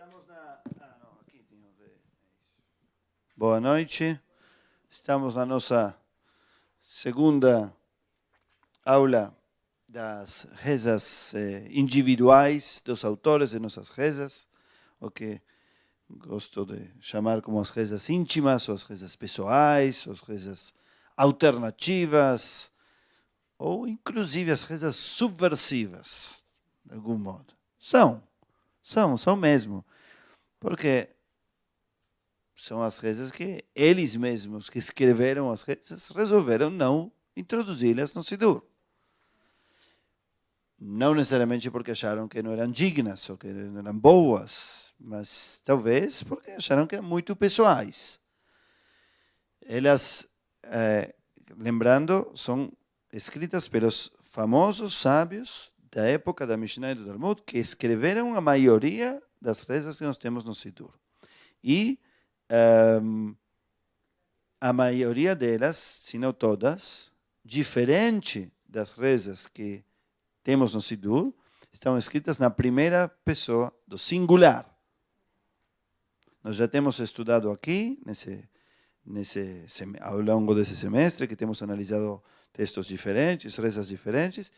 Estamos aqui tinha Boa noite. Estamos na nossa segunda aula das rezas individuais dos autores de nossas rezas, o que gosto de chamar como as rezas íntimas, ou as rezas pessoais, ou as rezas alternativas, ou inclusive as rezas subversivas, de algum modo. São mesmo. Porque são as rezas que eles mesmos que escreveram as rezas resolveram não introduzi-las no Sidur. Não necessariamente porque acharam que não eram dignas ou que não eram boas, mas talvez porque acharam que eram muito pessoais. Elas, lembrando, são escritas pelos famosos sábios da época da Mishnah e do Talmud, que escreveram a maioria das rezas que nós temos no Sidur. E a maioria delas, se não todas, diferente das rezas que temos no Sidur, estão escritas na primeira pessoa do singular. Nós já temos estudado aqui, ao longo desse semestre, que temos analisado textos diferentes, rezas diferentes,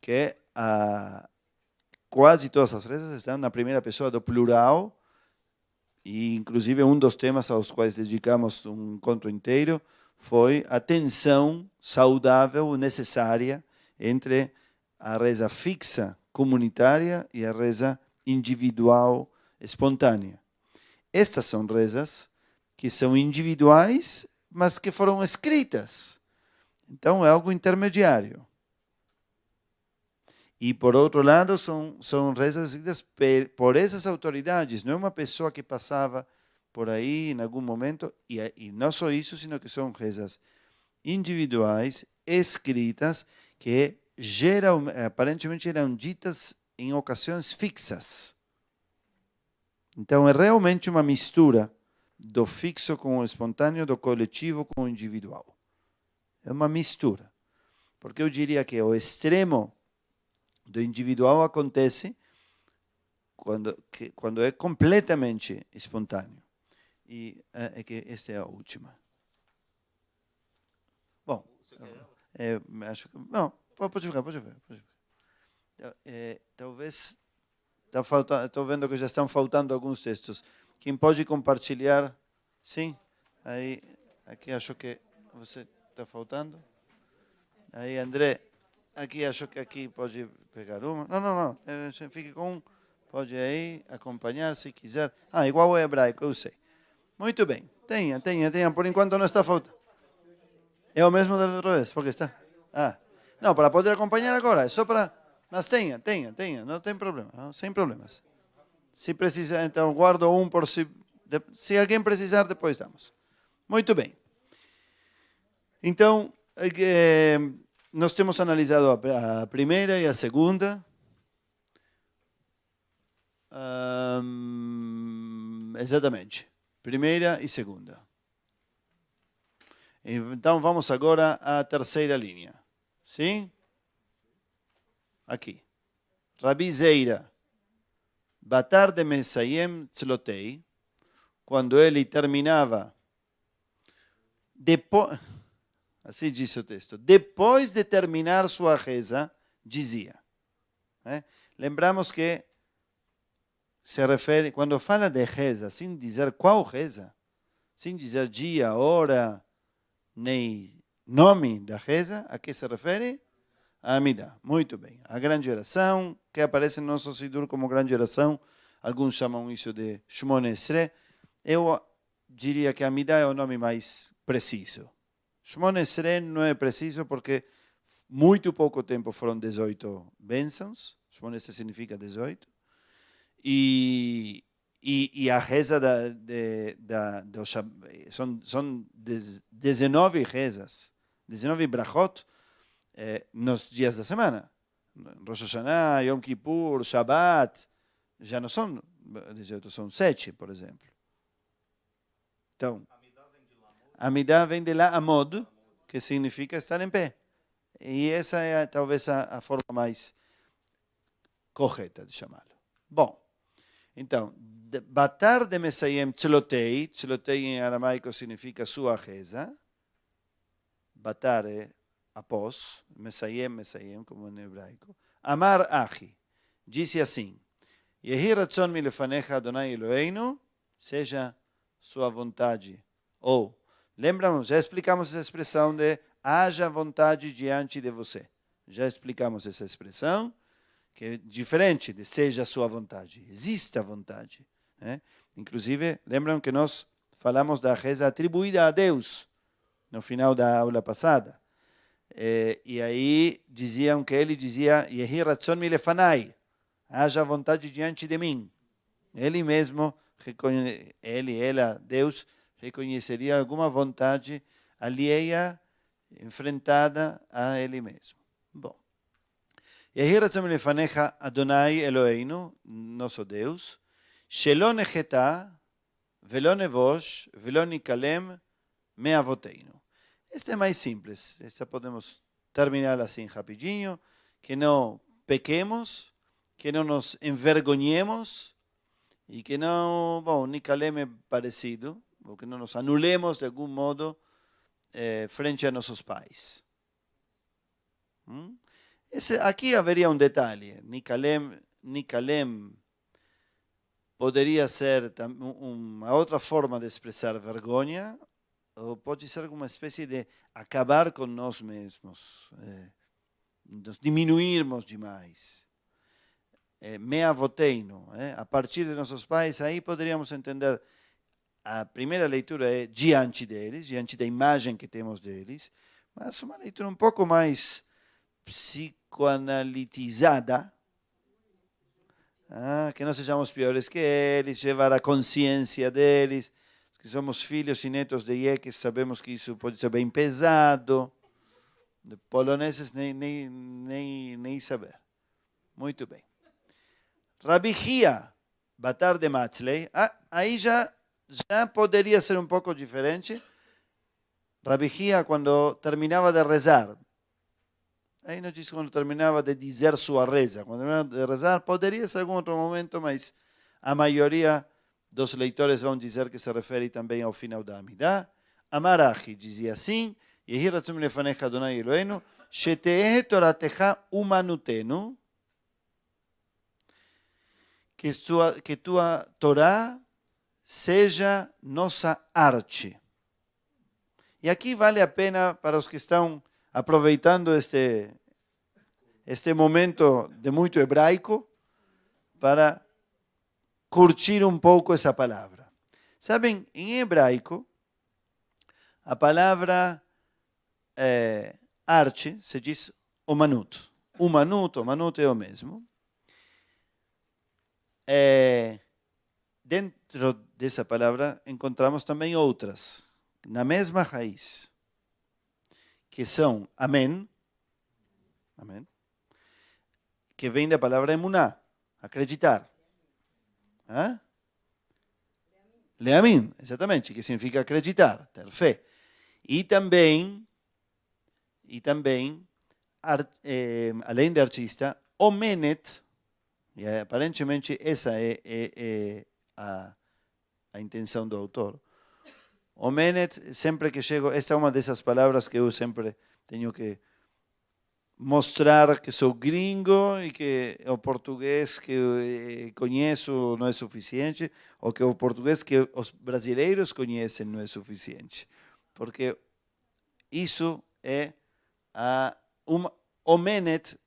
que quase todas as rezas estão na primeira pessoa do plural, e inclusive um dos temas aos quais dedicamos um encontro inteiro foi a tensão saudável necessária entre a reza fixa comunitária e a reza individual espontânea. Estas são rezas que são individuais, mas que foram escritas. Então é algo intermediário. E, por outro lado, são rezas escritas por essas autoridades. Não é uma pessoa que passava por aí em algum momento. E não só isso, sino que são rezas individuais, escritas, que aparentemente eram ditas em ocasiões fixas. Então, é realmente uma mistura do fixo com o espontâneo, do coletivo com o individual. É uma mistura. Porque eu diria que o extremo do individual acontece quando é completamente espontâneo. E é que esta é a última. Bom, acho que... Não, pode ficar. Talvez... Estou vendo que já estão faltando alguns textos. Quem pode compartilhar? Sim? Aí, aqui acho que você está faltando. Aí, André... Aqui acho que aqui pode pegar uma. Não. Fique com um. Pode aí acompanhar se quiser. Igual o hebraico, eu sei. Muito bem. Tenha. Por enquanto não está faltando. É o mesmo da outra vez, porque está. Não, para poder acompanhar agora. É só para... Mas tenha. Não tem problema. Não, sem problemas. Se precisar, então guardo um por si. Se alguém precisar, depois damos. Muito bem. Então... nós temos analisado a primeira e a segunda. Exatamente. Primeira e segunda. Então vamos agora à terceira linha. Sim? Aqui. Rabi Zeira. Batar de Mesayem Tzlotei. Quando ele terminava. Depois... Assim diz o texto. Depois de terminar sua reza, dizia. Lembramos que se refere, quando fala de reza, sem dizer qual reza, sem dizer dia, hora, nem nome da reza, a que se refere? A Amidah. Muito bem. A grande oração, que aparece no nosso Sidur como grande oração, alguns chamam isso de Shmone Esrei. Eu diria que a Amidah é o nome mais preciso. Shmone Esrei não é preciso porque muito pouco tempo foram 18 bênçãos. Shmone Esrei significa 18. E a reza são 19 rezas, 19 brachot nos dias da semana. Rosh Hashanah, Yom Kippur, Shabbat, já não são 18, são 7, por exemplo. Então, Amidah vem de La'amod, que significa estar em pé. E essa é talvez a forma mais correta de chamá-lo. Bom, então, Batar de Mesayem tzlotei, tzlotei em aramaico significa sua reza. Batar é após, Mesayem, como em hebraico. Amar achi, disse assim, Yehi ratzon milefanecha Adonai Eloheinu, seja sua vontade. Ou, lembramos, já explicamos essa expressão de haja vontade diante de você. Já explicamos essa expressão, que é diferente de seja sua vontade. Existe a vontade. Inclusive, lembram que nós falamos da reza atribuída a Deus no final da aula passada. E aí diziam que ele dizia Yehi ratzon milefanai, haja vontade diante de mim. Ele mesmo, ela, Deus, reconheceria alguma vontade alheia, enfrentada a ele mesmo. Bom. Yehi ratzon milefanecha Adonai Eloheinu, nosso Deus, shelo necheta, velo nevosh, velo nikalem, meavoteinu. Este é mais simples. Esta podemos terminar assim rapidinho. Que não pequemos, que não nos envergonhemos e que não, bom, nikalem é parecido, ou que não nos anulemos de algum modo frente a nossos pais. Aqui haveria um detalhe. Nikalem poderia ser uma outra forma de expressar vergonha, ou pode ser uma espécie de acabar com nós mesmos, nos diminuirmos demais. Meavoteinu, a partir de nossos pais, aí poderíamos entender, a primeira leitura é diante deles, diante da imagem que temos deles, mas uma leitura um pouco mais psicoanalitizada, que não sejamos piores que eles, levar a consciência deles, que somos filhos e netos de Ieques, sabemos que isso pode ser bem pesado. De poloneses nem saber. Muito bem. Rabi Hia, Batar de Matzlei, aí já poderia ser um pouco diferente. Rabi Hia, quando terminava de rezar, aí não diz quando terminava de dizer sua reza, quando terminava de rezar, poderia ser algum outro momento, mas a maioria dos leitores vão dizer que se refere também ao final da Amidá. Amarachi dizia assim, Yehi ratzon milefanecha Adonai Eloheinu, shetehe toratecha umanutenu, que tua Torá seja nossa arte. E aqui vale a pena para os que estão aproveitando este momento de muito hebraico para curtir um pouco essa palavra. Sabem, em hebraico, a palavra arte se diz omanut. Umanut é o mesmo. Dentro dessa palavra encontramos também outras, na mesma raiz, que são amém, que vem da palavra emuná, acreditar. Leamin, exatamente, que significa acreditar, ter fé. E também além de artista, omenet, e aparentemente essa é a intenção do autor. Omenet, sempre que chego, esta é uma dessas palavras que eu sempre tenho que mostrar que sou gringo e que o português que conheço não é suficiente, ou que o português que os brasileiros conhecem não é suficiente. Porque isso é omenet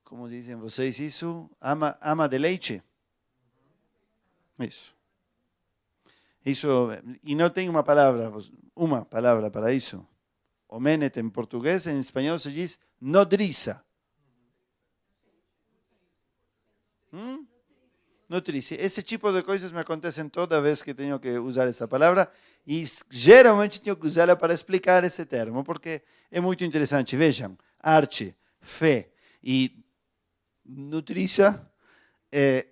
como dizem vocês isso? Ama de leite? Isso, e não tem uma palavra para isso. Omenet em português, em espanhol se diz nodriza. Nutrice. Esse tipo de coisas me acontecem toda vez que tenho que usar essa palavra e geralmente tenho que usá-la para explicar esse termo, porque é muito interessante. Vejam, arte, fé e nutriça é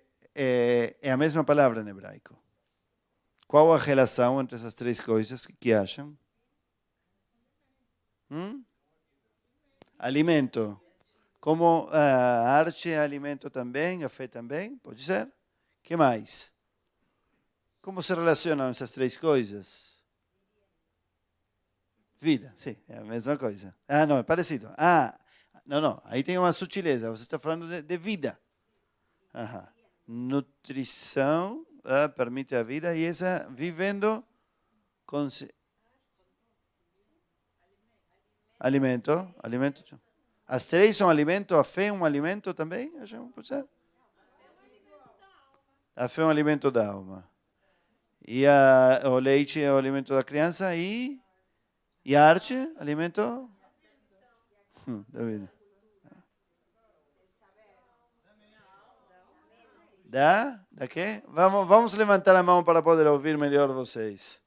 a mesma palavra em hebraico. Qual a relação entre essas três coisas que acham? Alimento, Como a arte é alimento também, a fé também, pode ser. O que mais? Como se relacionam essas três coisas? Vida, sim, é a mesma coisa. Ah, não, é parecido. Ah, não, aí tem uma sutileza. Você está falando de vida. Aham. Nutrição permite a vida e essa vivendo com alimento. As três são alimento, a fé é um alimento também? A fé é um alimento da alma. E o leite é o alimento da criança e a arte, alimento? David. Da quê? Vamos levantar a mão para poder ouvir melhor vocês.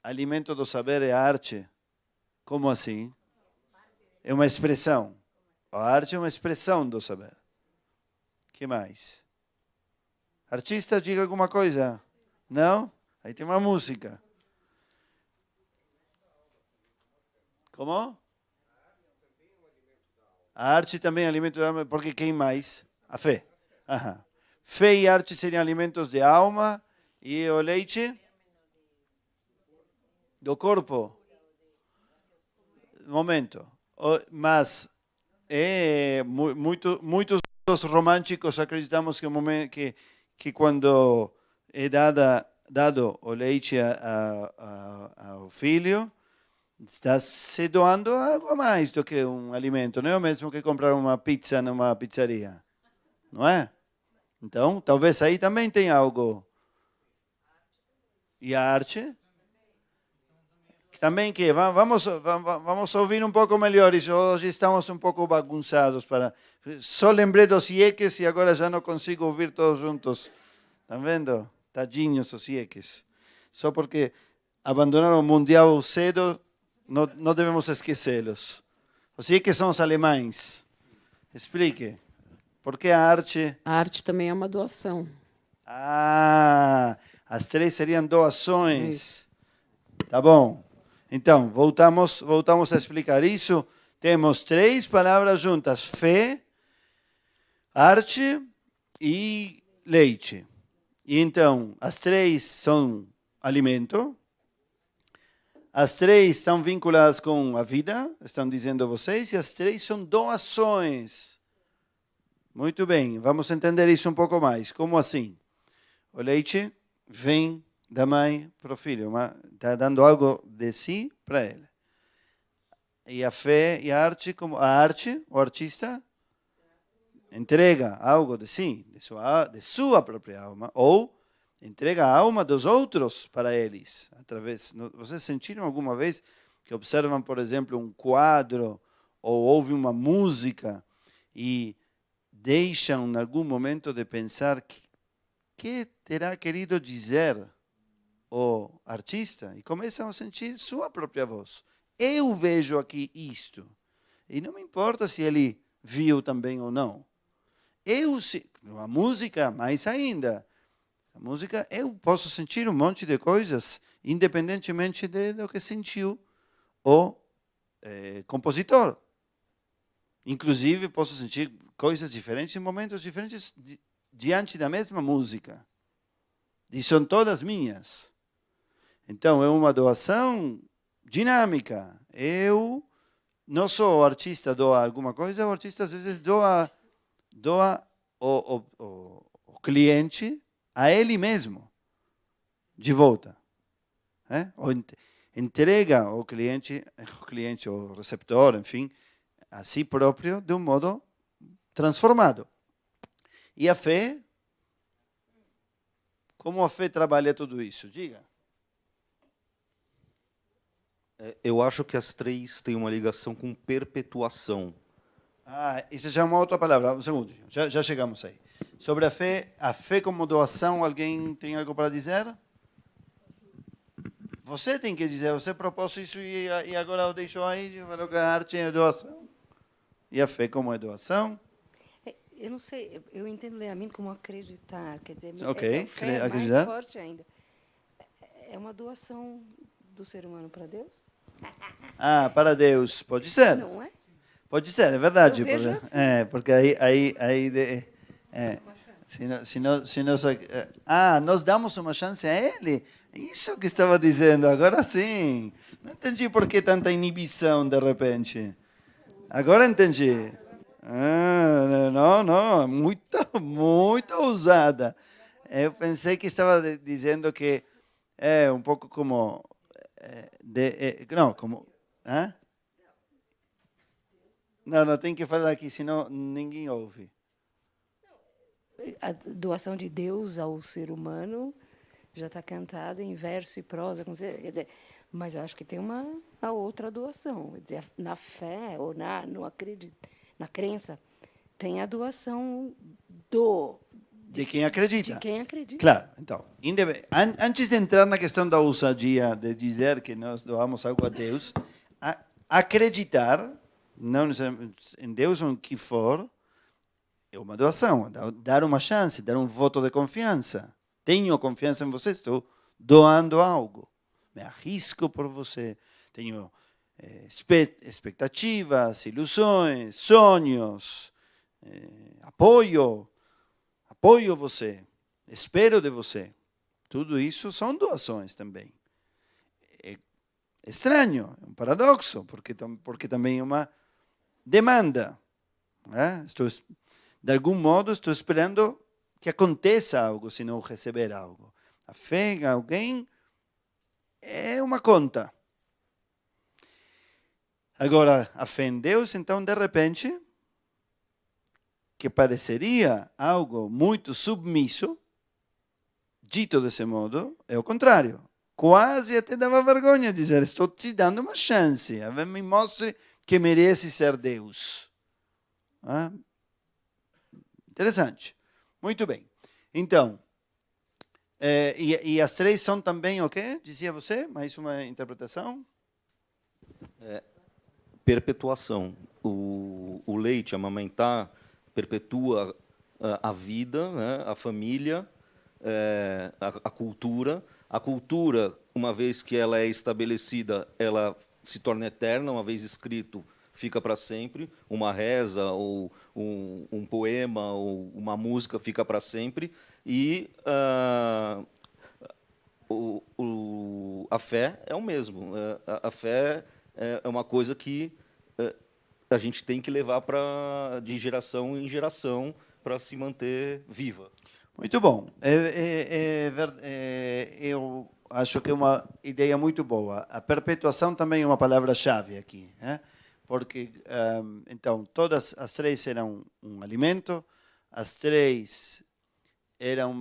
Alimento do saber é a arte. Como assim? É uma expressão. A arte é uma expressão do saber. O que mais? Artista, diga alguma coisa? Não? Aí tem uma música. Como? A arte também é alimento da alma, porque quem mais? A fé. Aham. Fé e arte seriam alimentos de alma e o leite do corpo. Momento. Mas muitos dos românticos acreditamos que quando é dado o leite ao filho, está se doando algo a mais do que um alimento. Não é o mesmo que comprar uma pizza numa pizzaria. Não é? Então, talvez aí também tenha algo. E a arte? Também que vamos ouvir um pouco melhor. Hoje estamos um pouco bagunçados. Só lembrei dos ieques e agora já não consigo ouvir todos juntos. Estão vendo? Tadinhos os ieques. Só porque abandonaram o Mundial cedo, não devemos esquecê-los. Os ieques são os alemães. Explique. Por que a arte? A arte também é uma doação. As três seriam doações. Tá bom. Então, voltamos a explicar isso. Temos três palavras juntas: fé, arte e leite. E então, as três são alimento. As três estão vinculadas com a vida, estão dizendo vocês, e as três são doações. Muito bem, vamos entender isso um pouco mais. Como assim? O leite vem da mãe para o filho, está dando algo de si para ele. E a fé e a arte, o artista, entrega algo de si, de sua própria alma, ou entrega a alma dos outros para eles. Vocês sentiram alguma vez que observam, por exemplo, um quadro ou ouvem uma música e deixam em algum momento de pensar que terá querido dizer o artista e começam a sentir sua própria voz. Eu vejo aqui isto. E não me importa se ele viu também ou não. A música, mais ainda. A música, eu posso sentir um monte de coisas, independentemente do que sentiu o compositor. Inclusive, posso sentir coisas diferentes em momentos diferentes diante da mesma música. E são todas minhas. Então, é uma doação dinâmica. Eu não sou o artista doa alguma coisa, o artista às vezes doa o cliente a ele mesmo, de volta. Ou entrega o cliente, o receptor, enfim, a si próprio de um modo transformado. E a fé? Como a fé trabalha tudo isso? Diga. Eu acho que as três têm uma ligação com perpetuação. Isso já é uma outra palavra. Um segundo, já chegamos aí. Sobre a fé como doação, alguém tem algo para dizer? Você tem que dizer, você propôs isso e agora eu deixo aí, eu falo que a arte é doação. E a fé como é doação? Eu não sei, eu entendo leamento como acreditar, quer dizer, Ok, fé acreditar. mais forte ainda. É uma doação do ser humano para Deus? Para Deus, pode ser. Não é? Pode ser, é verdade. Eu vejo Porque, assim. porque se nós, nós damos uma chance a ele. Isso que estava dizendo, agora sim. Não entendi por que tanta inibição de repente. Agora entendi. Não, muito ousada. Eu pensei que estava dizendo que é um pouco como... não, como... Hã? Não, tem que falar aqui, senão ninguém ouve. A doação de Deus ao ser humano já está cantado em verso e prosa, quer dizer, mas eu acho que tem a outra doação, quer dizer, na fé ou na crença, tem a doação De quem acredita. de quem acredita. Claro, então, antes de entrar na questão da ousadia de dizer que nós doamos algo a Deus, acreditar, não necessariamente em Deus ou em que for, é uma doação, dar uma chance, dar um voto de confiança. Tenho confiança em você, estou doando algo. Me arrisco por você. Tenho expectativas, ilusões, sonhos, apoio você, espero de você. Tudo isso são doações também. É estranho, é um paradoxo, porque também é uma demanda. De algum modo, estou esperando que aconteça algo se não receber algo. A fé em alguém é uma conta. Agora, a fé em Deus, então, de repente, que pareceria algo muito submisso, dito desse modo, é o contrário. Quase até dava vergonha dizer, estou te dando uma chance, me mostre que merece ser Deus. Interessante. Muito bem. Então, e as três são também o quê? Dizia você? Mais uma interpretação? Perpetuação. O leite, amamentar, perpetua a vida, né? A família, a cultura. A cultura, uma vez que ela é estabelecida, ela se torna eterna, uma vez escrito, fica para sempre. Uma reza, ou um poema, ou uma música fica para sempre. E a fé é o mesmo. A fé é uma coisa que a gente tem que levar de geração em geração para se manter viva. Muito bom. Eu acho que é uma ideia muito boa. A perpetuação também é uma palavra-chave aqui, né? Porque, então, todas as três eram um alimento, as três eram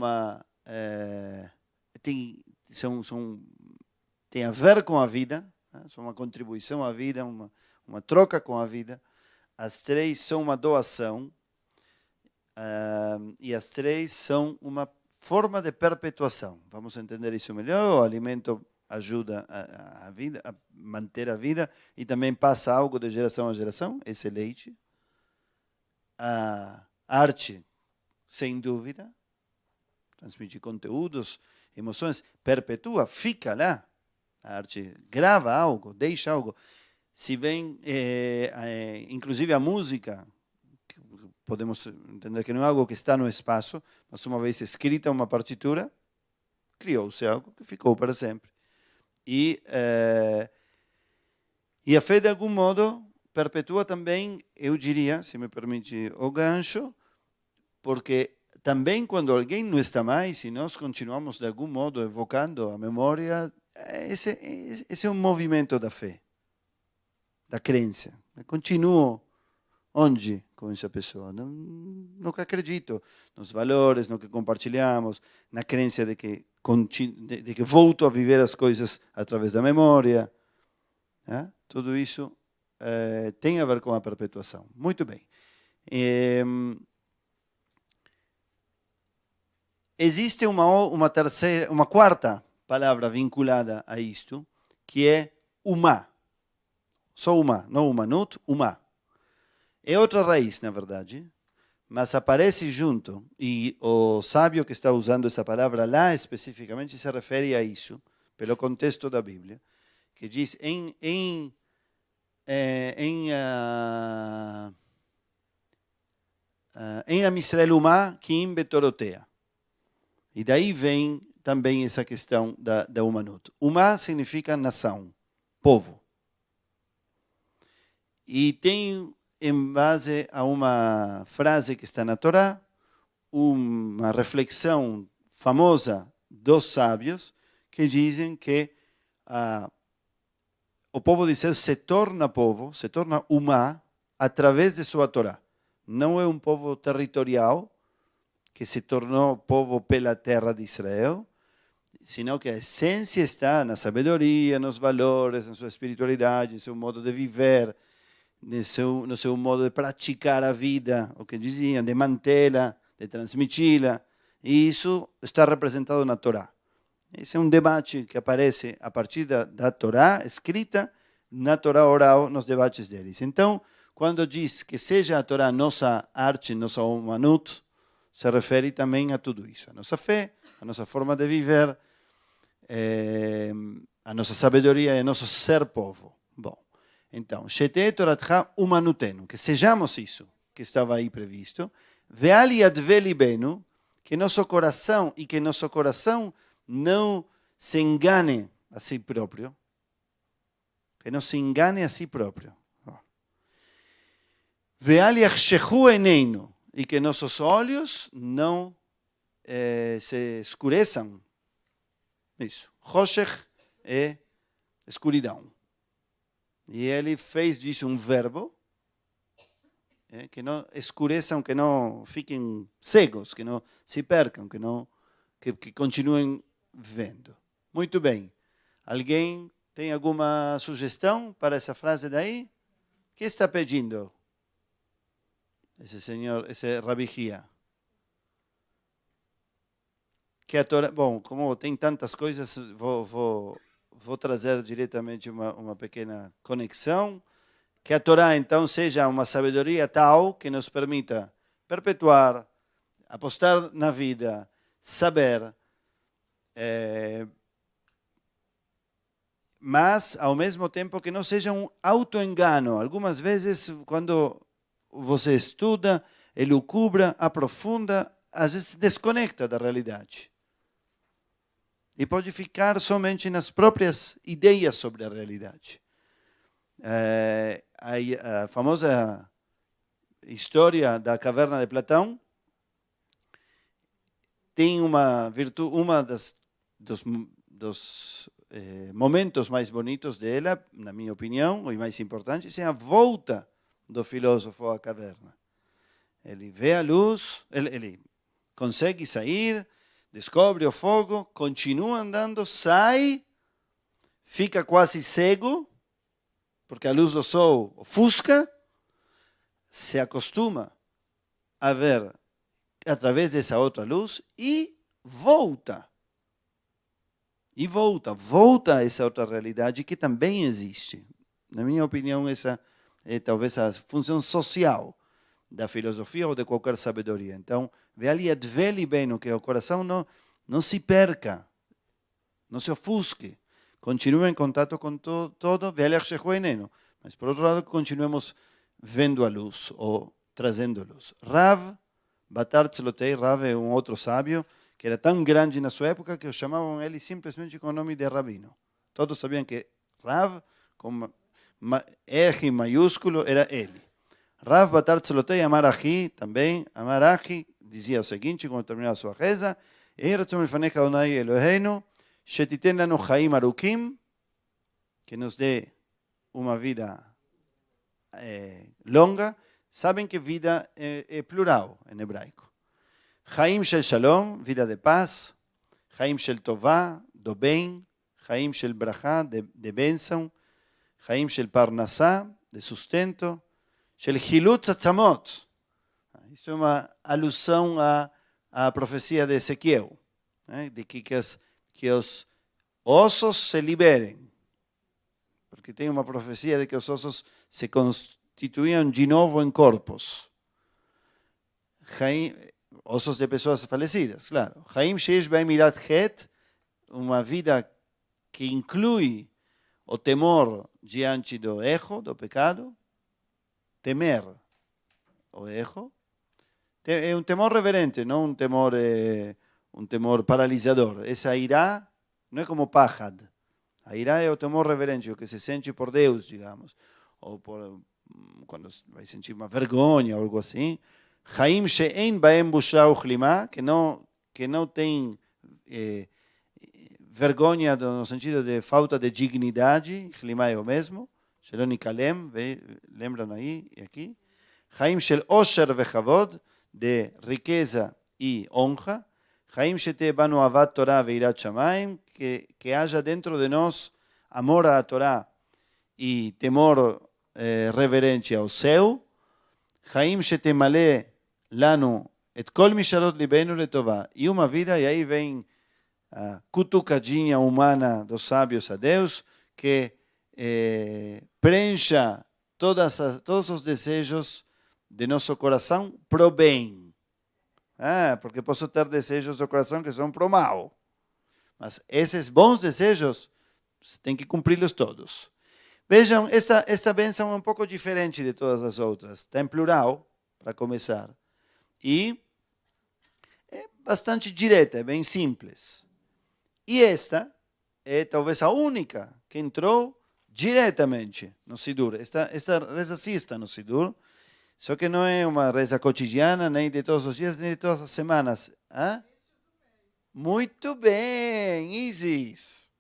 tem a ver com a vida, né? São uma contribuição à vida, uma troca com a vida. As três são uma doação. E as três são uma forma de perpetuação. Vamos entender isso melhor. O alimento ajuda a vida, a manter a vida e também passa algo de geração a geração, esse leite. A arte, sem dúvida, transmite conteúdos, emoções, perpetua, fica lá. A arte grava algo, deixa algo. Se vem, inclusive a música, podemos entender que não é algo que está no espaço, mas uma vez escrita uma partitura, criou-se algo que ficou para sempre. E a fé, de algum modo, perpetua também, eu diria, se me permite o gancho, porque também quando alguém não está mais e nós continuamos, de algum modo, evocando a memória, esse é um movimento da fé, da crença. Continuo onde com essa pessoa? No que acredito, nos valores, no que compartilhamos, na crença de que volto a viver as coisas através da memória. Tudo isso tem a ver com a perpetuação. Muito bem. Existe uma quarta palavra vinculada a isto, que é umá. Só umá, não umanut, umá. É outra raiz, na verdade, mas aparece junto, e o sábio que está usando essa palavra lá especificamente se refere a isso, pelo contexto da Bíblia, que diz em em Am Israel Umá, Kim Betorotea. E daí vem também essa questão da Umanut. Umá significa nação, povo. E tem, em base a uma frase que está na Torá, uma reflexão famosa dos sábios que dizem que o povo de Israel se torna povo, se torna Umá, através de sua Torá. Não é um povo territorial que se tornou povo pela terra de Israel, senão que a essência está na sabedoria, nos valores, na sua espiritualidade, no seu modo de viver, no seu modo de praticar a vida, o que diziam, de mantê-la, de transmiti-la. E isso está representado na Torá. Esse é um debate que aparece a partir da Torá escrita, na Torá oral, nos debates deles. Então, quando diz que seja a Torá nossa arte, nossa Umanut, se refere também a tudo isso. A nossa fé, a nossa forma de viver, a nossa sabedoria e o nosso ser povo. Bom, então, Shetei Toratcha Umanutenu, que sejamos isso que estava aí previsto, Ve'al yadve libenu, que nosso coração não se engane a si próprio, que não se engane a si próprio. Ve'al yachshechu eneinu, e que nossos olhos não se escureçam. Isso. Choshech é escuridão. E ele fez disso um verbo, que não escureçam, que não fiquem cegos, que não se percam, que continuem vendo. Muito bem. Alguém tem alguma sugestão para essa frase daí? O que está pedindo esse senhor, esse Rabi Hia? Que a Torá, bom, como tem tantas coisas, vou trazer diretamente uma pequena conexão. Que a Torá, então, seja uma sabedoria tal que nos permita perpetuar, apostar na vida, saber, mas, ao mesmo tempo, que não seja um autoengano. Algumas vezes, quando você estuda, elucubra, aprofunda, às vezes desconecta da realidade. E pode ficar somente nas próprias ideias sobre a realidade. A famosa história da caverna de Platão tem uma virtude, dos momentos mais bonitos dela, na minha opinião, e mais importante, é a volta do filósofo à caverna. Ele vê a luz, ele consegue sair, descobre o fogo, continua andando, sai, fica quase cego, porque a luz do sol ofusca, se acostuma a ver através dessa outra luz e volta. Volta a essa outra realidade que também existe. Na minha opinião, essa é talvez a função social da filosofia ou de qualquer sabedoria. Então, ve'al yadve libenu, que o coração não se perca, não se ofusque, continue em contato com todo, ve'al yachshechu eneinu. Mas, por outro lado, continuemos vendo a luz ou trazendo luz. Rav Batar Tzlotei, Rav é um outro sábio, que era tão grande na sua época que chamavam ele simplesmente com o nome de rabino. Todos sabiam que Rav, com R maiúsculo, era ele. Rav Batar Tzlotei Amarachi, também, Amarachi, dizia o seguinte, quando terminava a sua reza, Eretzom Lefanecha Adonai Eloheinu, Shetiten Lanu Chaim Arukim, que nos dê uma vida longa. Sabem que vida é plural em hebraico. Chaim shel Shalom, vida de paz. Chaim shel Tová, do bem. Chaim shel Brachá, de bênção. Chaim shel Parnassá, de sustento. Shel Hilutz Atzamot. Isso é uma alusão à profecia de Ezequiel, de que os ossos se liberem. Porque tem uma profecia de que os ossos se constituíam de novo em corpos. Ossos de pessoas falecidas, claro. Chaim sheish b'hem mirat chet, uma vida que inclui o temor diante do erro, do pecado, temer o erro. É um temor reverente, não um temor paralisador. Essa ira não é como pajad. A ira é o temor reverente, o que se sente por Deus, digamos. Ou quando vai sentir uma vergonha ou algo assim. Chaim she'en baem busha uchlimá, que não tem vergonha no sentido de falta de dignidade. Chlimá é o mesmo. Shelo nikalem, lembram aí e aqui. Chaim shel osher vechavod, de riqueza e honra. Chaim shete banu avat Torah veirat shamayim, que haja dentro de nós amor à Torá e temor reverente ao céu. Chaim shetemale lanu et kol mishalot libeinu letová. E uma vida, e aí vem a cutucadinha humana dos sábios a Deus, que preencha todos os desejos de nosso coração pro bem. Porque posso ter desejos do coração que são pro mal. Mas esses bons desejos, você tem que cumpri-los todos. Vejam, esta bênção é um pouco diferente de todas as outras. Está em plural, para começar. E é bastante direta, é bem simples. E esta é talvez a única que entrou diretamente no Sidur. Esta reza sim está no Sidur, só que não é uma reza cotidiana, nem de todos os dias, nem de todas as semanas. Muito bem, Isis.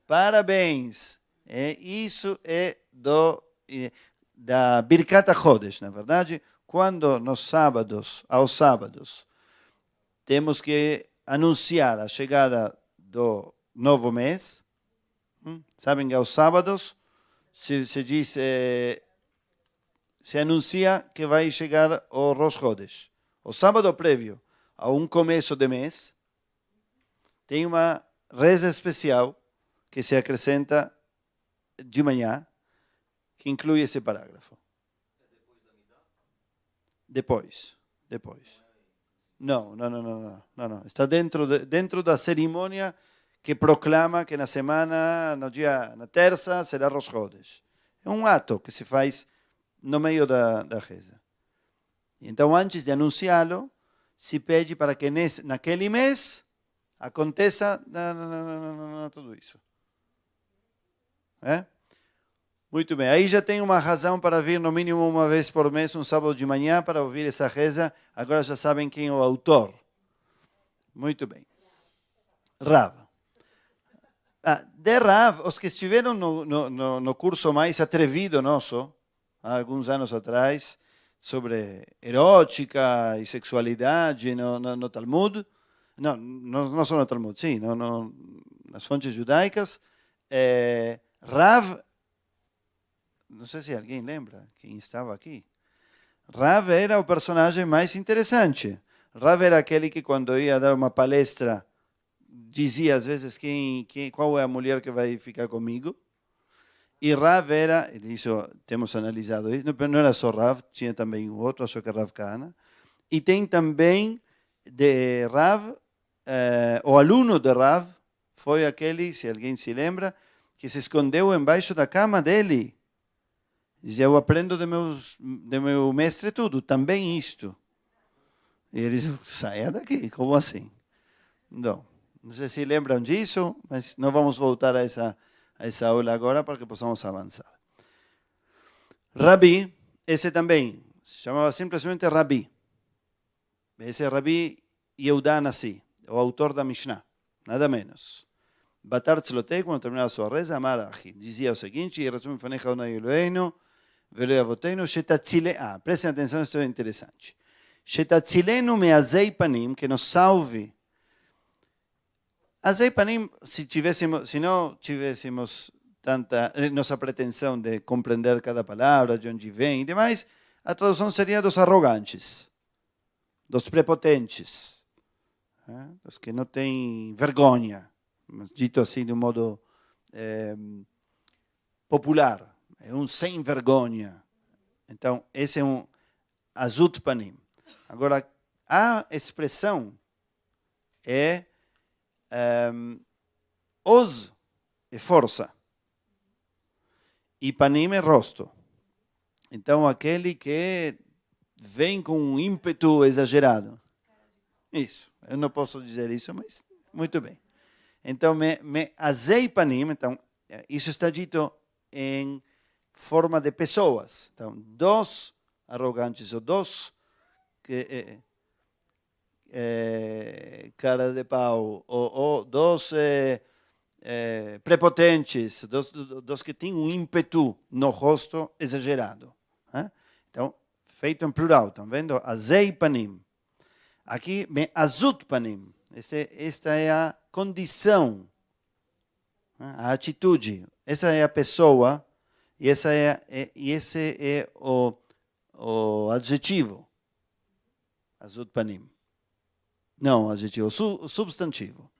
Parabéns. Isso é da Birkat HaChodesh, na verdade. Quando aos sábados, temos que anunciar a chegada do novo mês. Sabem que aos sábados se diz, se anuncia que vai chegar o Rosh Chodesh. O sábado prévio a um começo de mês, tem uma reza especial que se acrescenta de manhã, que inclui esse parágrafo. Depois. Não. Está dentro da cerimônia que proclama que na terça, será Rosh Chodesh. É um ato que se faz no meio da reza. Então, antes de anunciá-lo, se pede para que naquele mês aconteça tudo isso. Muito bem, aí já tem uma razão para vir no mínimo uma vez por mês, um sábado de manhã, para ouvir essa reza. Agora já sabem quem é o autor. Muito bem. Rav. De Rav, os que estiveram no curso mais atrevido nosso, há alguns anos atrás, sobre erótica e sexualidade no Talmud, não só no Talmud, sim, nas fontes judaicas, Rav, não sei se alguém lembra quem estava aqui, Rav era o personagem mais interessante. Rav era aquele que quando ia dar uma palestra, dizia às vezes qual é a mulher que vai ficar comigo. E Rav era, isso temos analisado isso, não era só Rav, tinha também o outro, acho que é Rav Kahana. E tem também de Rav, o aluno de Rav foi aquele, se alguém se lembra, que se escondeu embaixo da cama dele. Dizia, eu aprendo de meu mestre tudo, também isto. E ele disse, saia daqui, como assim? Não sei se lembram disso, mas não vamos voltar a essa aula agora para que possamos avançar. Rabi, esse também, se chamava simplesmente Rabi. Esse é Rabi Yehuda Nassi, o autor da Mishnah, nada menos. Batar Tzlotei, quando terminava a sua reza, Amar Achi, dizia o seguinte, e resume Fanecha Onai Eloheinu, Veloi Avoteinu, Shetatzilea, prestem atenção, isto é interessante. Shetatzilenu meazei panim, que nos salve. Azei panim, se não tivéssemos tanta nossa pretensão de compreender cada palavra, de onde vem e demais, a tradução seria dos arrogantes, dos prepotentes, dos que não têm vergonha, dito assim de um modo popular, é um sem vergonha. Então, esse é um azut panim. Agora, a expressão é os é força. E panim é rosto. Então, aquele que vem com um ímpeto exagerado. Isso. Eu não posso dizer isso, mas muito bem. Então, azei panim, então, isso está dito em forma de pessoas. Então, dois arrogantes ou dois cara de pau, ou dois prepotentes, dos que têm um ímpeto no rosto exagerado. Então, feito em plural, estão vendo? Azei panim. Aqui, azut panim. Esta é a condição, a atitude. Essa é a pessoa e esse é o adjetivo. Azut panim. Não, adjetivo, o substantivo.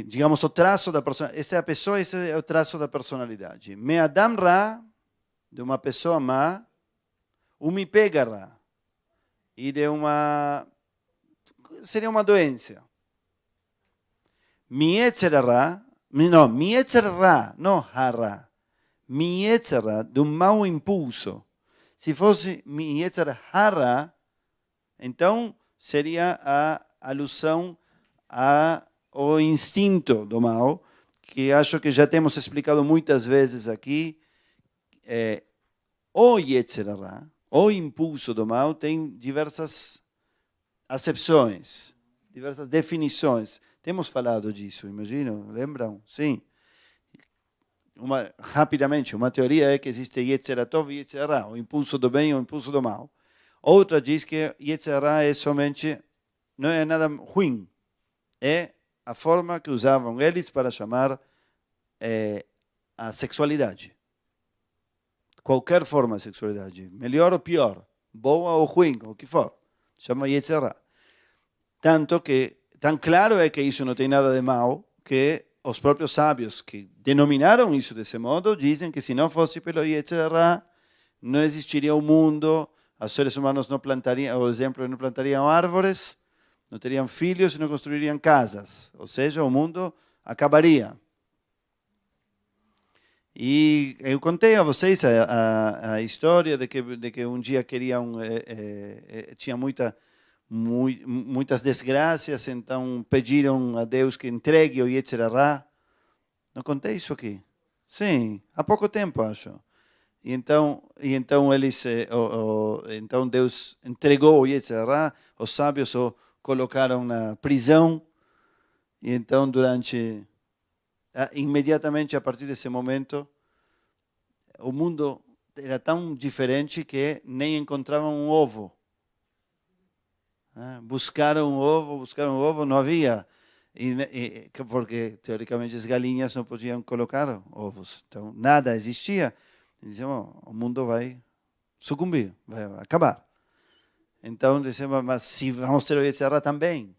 Digamos, o traço da personalidade. Esta é a pessoa, esse é o traço da personalidade. Me adam ra, de uma pessoa má, o me pega ra, e de uma... seria uma doença. Mi yetzer ra, não hara. Mi yetzer ra, de um mau impulso. Se fosse mi yetzer hara, então seria a alusão ao instinto do mal, que acho que já temos explicado muitas vezes aqui. O yetzer hara, o impulso do mal, tem diversas acepções, diversas definições. Temos falado disso, imagino, lembram? Sim. Rapidamente, uma teoria é que existe Yetzer Tov e Yetzer Ra, o impulso do bem e o impulso do mal. Outra diz que Yetzer Ra é somente, não é nada ruim, é a forma que usavam eles para chamar a sexualidade. Qualquer forma de sexualidade, melhor ou pior, boa ou ruim, o que for, chama Yetzer Ra. Tanto que, tão claro é que isso não tem nada de mal, que os próprios sábios que denominaram isso desse modo, dizem que se não fosse pelo Yetzer Ra, não existiria o mundo, os seres humanos não plantariam, por exemplo, não plantariam árvores, não teriam filhos e não construiriam casas. Ou seja, o mundo acabaria. E eu contei a vocês a história de que um dia queriam, tinha muitas desgraças, então pediram a Deus que entregue o Yetzer Ra. Não contei isso aqui? Sim, há pouco tempo, acho. E então então Deus entregou o Yetzer Ra, os sábios o colocaram na prisão, e então imediatamente a partir desse momento, o mundo era tão diferente que nem encontravam um ovo. Buscaram um ovo, não havia, porque teoricamente as galinhas não podiam colocar ovos, então nada existia. Diziam, o mundo vai sucumbir, vai acabar. Então dizemos, mas se vamos ter o Yetzer Ra também,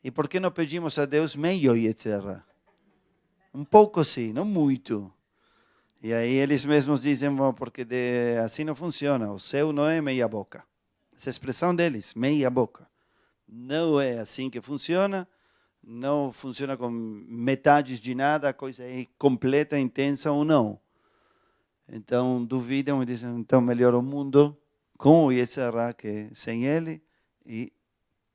e por que não pedimos a Deus meio Yetzer Ra? Um pouco sim, não muito. E aí eles mesmos dizem, porque assim não funciona, o céu não é meia boca. Essa expressão deles, meia boca. Não é assim que funciona, não funciona com metades de nada, a coisa é completa, intensa ou não. Então duvidam e dizem, então melhor o mundo com o Yetzer Ra que sem ele, e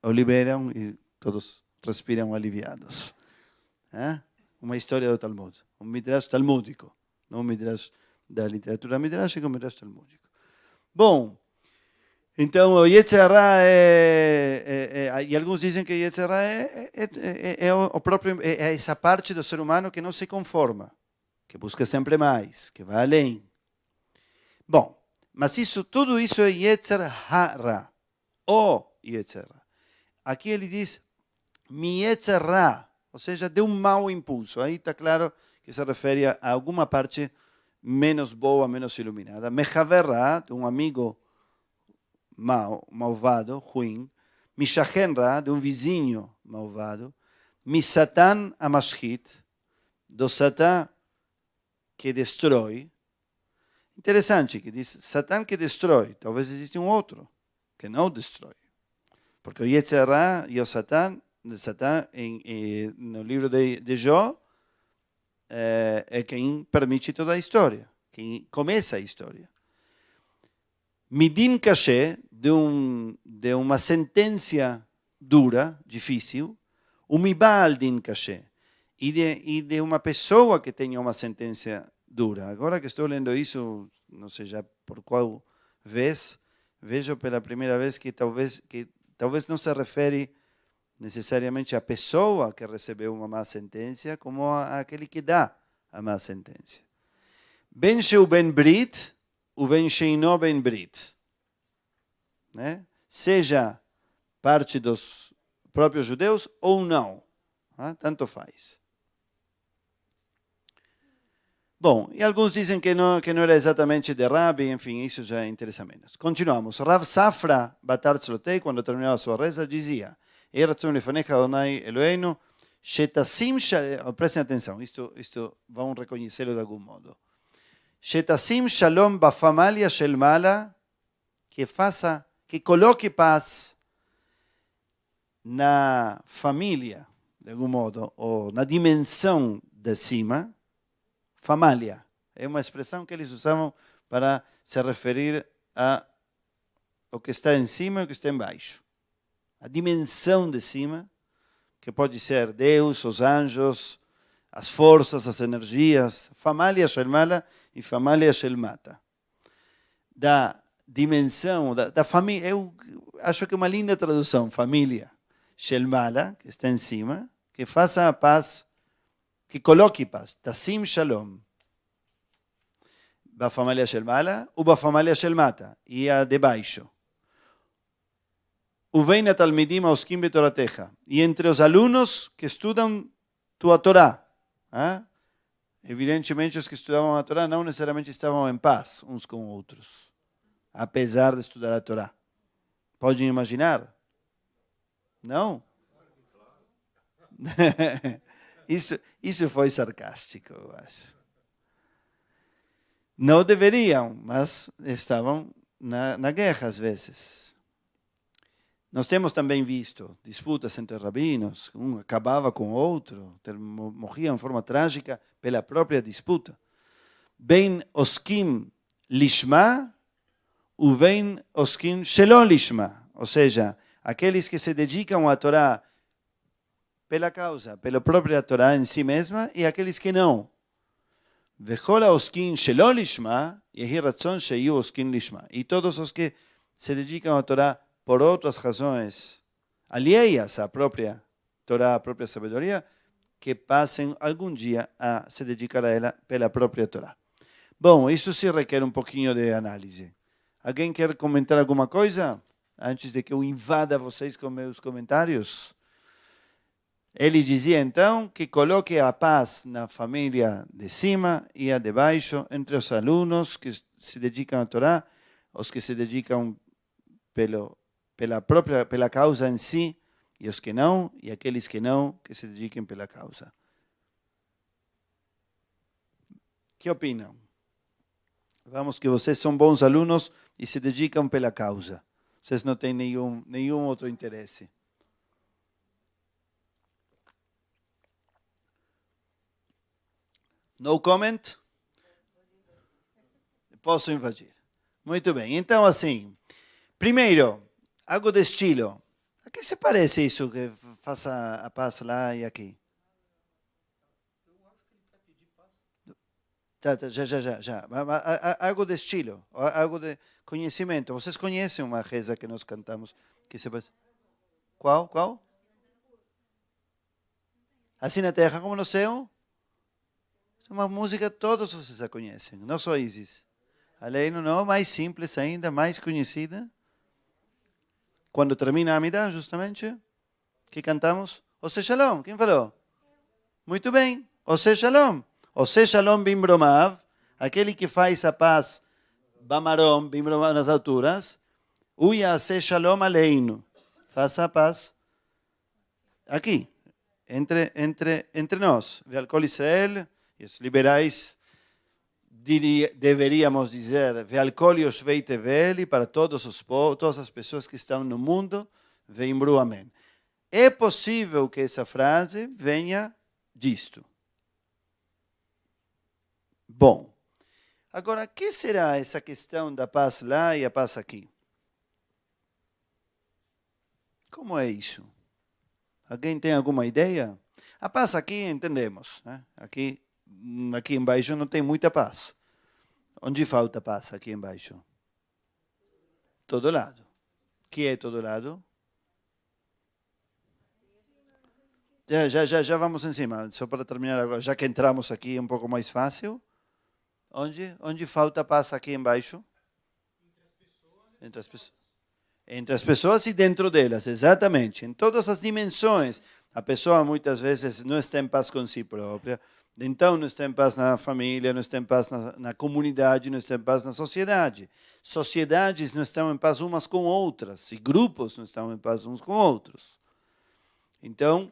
o liberam e todos respiram aliviados. Uma história do Talmud, um midrash talmúdico, não um midrash da literatura midrash, é um midrash talmúdico. Bom, então o Yetzer Ra e alguns dizem que o Yetzer Ra é essa parte do ser humano que não se conforma, que busca sempre mais, que vai além. Bom, mas tudo isso é Yetzer Hara, o Yetzer Ra. Aqui ele diz, mi Yetzer Ra, ou seja, de um mau impulso. Aí está claro que se refere a alguma parte menos boa, menos iluminada. Mechaver Ra, de um amigo malvado, ruim. Mishachen Ra, de um vizinho malvado. Misatan Amashchit, do Satã que destrói. Interessante que diz Satã que destrói. Talvez exista um outro que não destrói. Porque o Yetzer Ra e o Satã Satã, no livro de Jó, é quem permite toda a história, quem começa a história. Midin Kashe, de uma sentença dura, difícil, o Mibal Din Kashe, e de uma pessoa que tenha uma sentença dura. Agora que estou lendo isso, não sei já por qual vez, vejo pela primeira vez que talvez não se refere necessariamente à pessoa que recebeu uma má sentença, como àquele que dá a má sentença. Ben sheu ben brit, o ben sheino ben brit. Né? Seja parte dos próprios judeus ou não. Tanto faz. Bom, e alguns dizem que não era exatamente de Rabi, enfim, isso já interessa menos. Continuamos. Rav Safra Batar Tzlotei, quando terminava sua reza, dizia: Eloheinu, Shetassim Shalom, prestem atenção, isto vão reconhecê-lo de algum modo. Shetassim Shalom Bafamalia Shel Mala, que coloque paz na família, de algum modo, ou na dimensão de cima. Famália é uma expressão que eles usavam para se referir ao que está em cima e o que está embaixo. A dimensão de cima, que pode ser Deus, os anjos, as forças, as energias. Famália Shelmala e Famália Shelmata. Da dimensão, da família, eu acho que é uma linda tradução, família Shelmala, que está em cima, que faça a paz, que coloque paz, Tassim Shalom. Bafamalia Shelmala, ou Bafamalia Shelmata, e a de baixo. Uvein Talmidim Auskim Betorateja, e entre os alunos que estudam tua Torá. Evidentemente, os que estudavam a Torá não necessariamente estavam em paz uns com outros, apesar de estudar a Torá. Podem imaginar? Não? Isso foi sarcástico, eu acho. Não deveriam, mas estavam na guerra às vezes. Nós temos também visto disputas entre rabinos, um acabava com o outro, morriam de forma trágica pela própria disputa. Ben oskim lishma, u ben oskim shelo lishma, ou seja, aqueles que se dedicam à Torá pela causa, pela própria Torá em si mesma, e aqueles que não. Vechol oskim shelo lishma, yehi ratzon sheyu oskim lishma. E todos os que se dedicam à Torá por outras razões alheias à própria Torá, à própria sabedoria, que passem algum dia a se dedicar a ela pela própria Torá. Bom, isso se requer um pouquinho de análise. Alguém quer comentar alguma coisa antes de que eu invada vocês com meus comentários? Ele dizia então que coloque a paz na família de cima e a de baixo, entre os alunos que se dedicam à Torá, os que se dedicam pela causa em si, e os que não, e aqueles que não, que se dediquem pela causa. Que opinam? Vamos que vocês são bons alunos e se dedicam pela causa. Vocês não têm nenhum outro interesse. No comment? Posso invadir. Muito bem. Então, assim, primeiro, algo de estilo. A que se parece isso que faça a paz lá e aqui? Já. Algo de estilo, algo de conhecimento. Vocês conhecem uma reza que nós cantamos? Que se parece? Qual? Assim na terra como no céu? É uma música que todos vocês a conhecem, não só Isis. Além, não, mais simples ainda, mais conhecida. Quando termina a Amidah, justamente, que cantamos? Ose Shalom, quem falou? Muito bem, Ose Shalom. Ose Shalom Bimbromav, aquele que faz a paz, Bamarom, Bimbromav nas alturas, Uya Ase Shalom Aleinu, faça a paz aqui, entre nós. Ve'al Israel, e os liberais deveríamos dizer, Ve'al Kol Yoshvei Tevel, e para todas as pessoas que estão no mundo, Ve'imru Amém. é possível que essa frase venha disto. Bom, agora, o que será essa questão da paz lá e a paz aqui? Como é isso? Alguém tem alguma ideia? A paz aqui entendemos, né? Aqui embaixo não tem muita paz. Onde falta paz aqui embaixo? Todo lado. Que é todo lado? Já vamos em cima. Só para terminar agora, já que entramos aqui, é um pouco mais fácil. Onde falta paz aqui embaixo? Entre as pessoas. Entre as pessoas e dentro delas, exatamente. Em todas as dimensões. A pessoa muitas vezes não está em paz com si própria. Então não está em paz na família, não está em paz na comunidade, não está em paz na sociedade. Sociedades não estão em paz umas com outras. E grupos não estão em paz uns com outros. Então,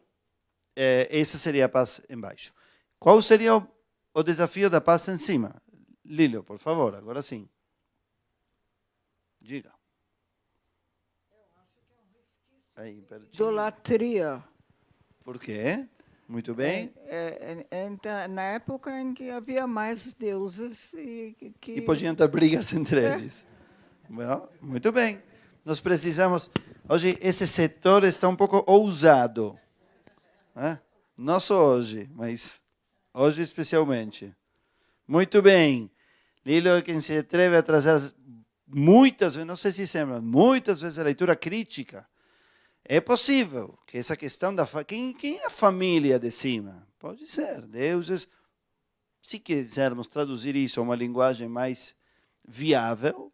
essa seria a paz embaixo. Qual seria o desafio da paz em cima? Lílio, por favor, agora sim. Diga. Aí, Idolatria. por quê? Muito bem. Na época em que havia mais deuses E podiam ter brigas entre eles. Well, muito bem. Nós precisamos... Hoje, esse setor está um pouco ousado. Não só hoje, mas hoje especialmente. Muito bem. Lílio é quem se atreve a trazer muitas vezes, não sei se lembram, muitas vezes a leitura crítica. É possível que essa questão da... Quem é a família de cima? Pode ser, deuses. Se quisermos traduzir isso a uma linguagem mais viável,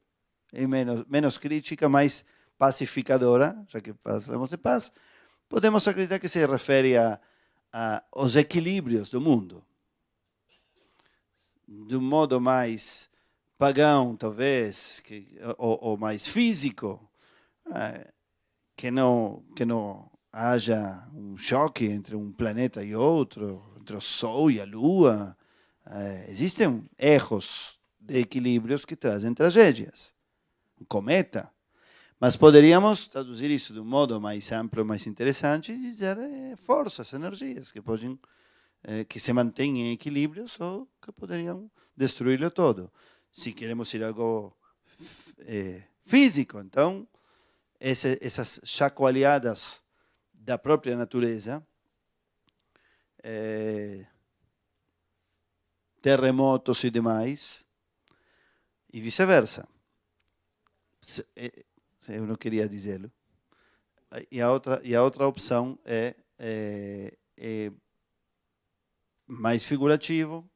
e menos crítica, mais pacificadora, já que falamos de paz, podemos acreditar que se refere aos equilíbrios do mundo. De um modo mais pagão, talvez, ou mais físico, que não haja um choque entre um planeta e outro, entre o Sol e a Lua. Existem erros de equilíbrios que trazem tragédias. Um cometa. Mas poderíamos traduzir isso de um modo mais amplo, mais interessante, e dizer forças, energias que se mantêm em equilíbrio ou que poderiam destruí-lo todo. Se queremos ir a algo físico, então, essas chacoalhadas da própria natureza, terremotos e demais, e vice-versa. Eu não queria dizê-lo. E a outra opção é mais figurativo,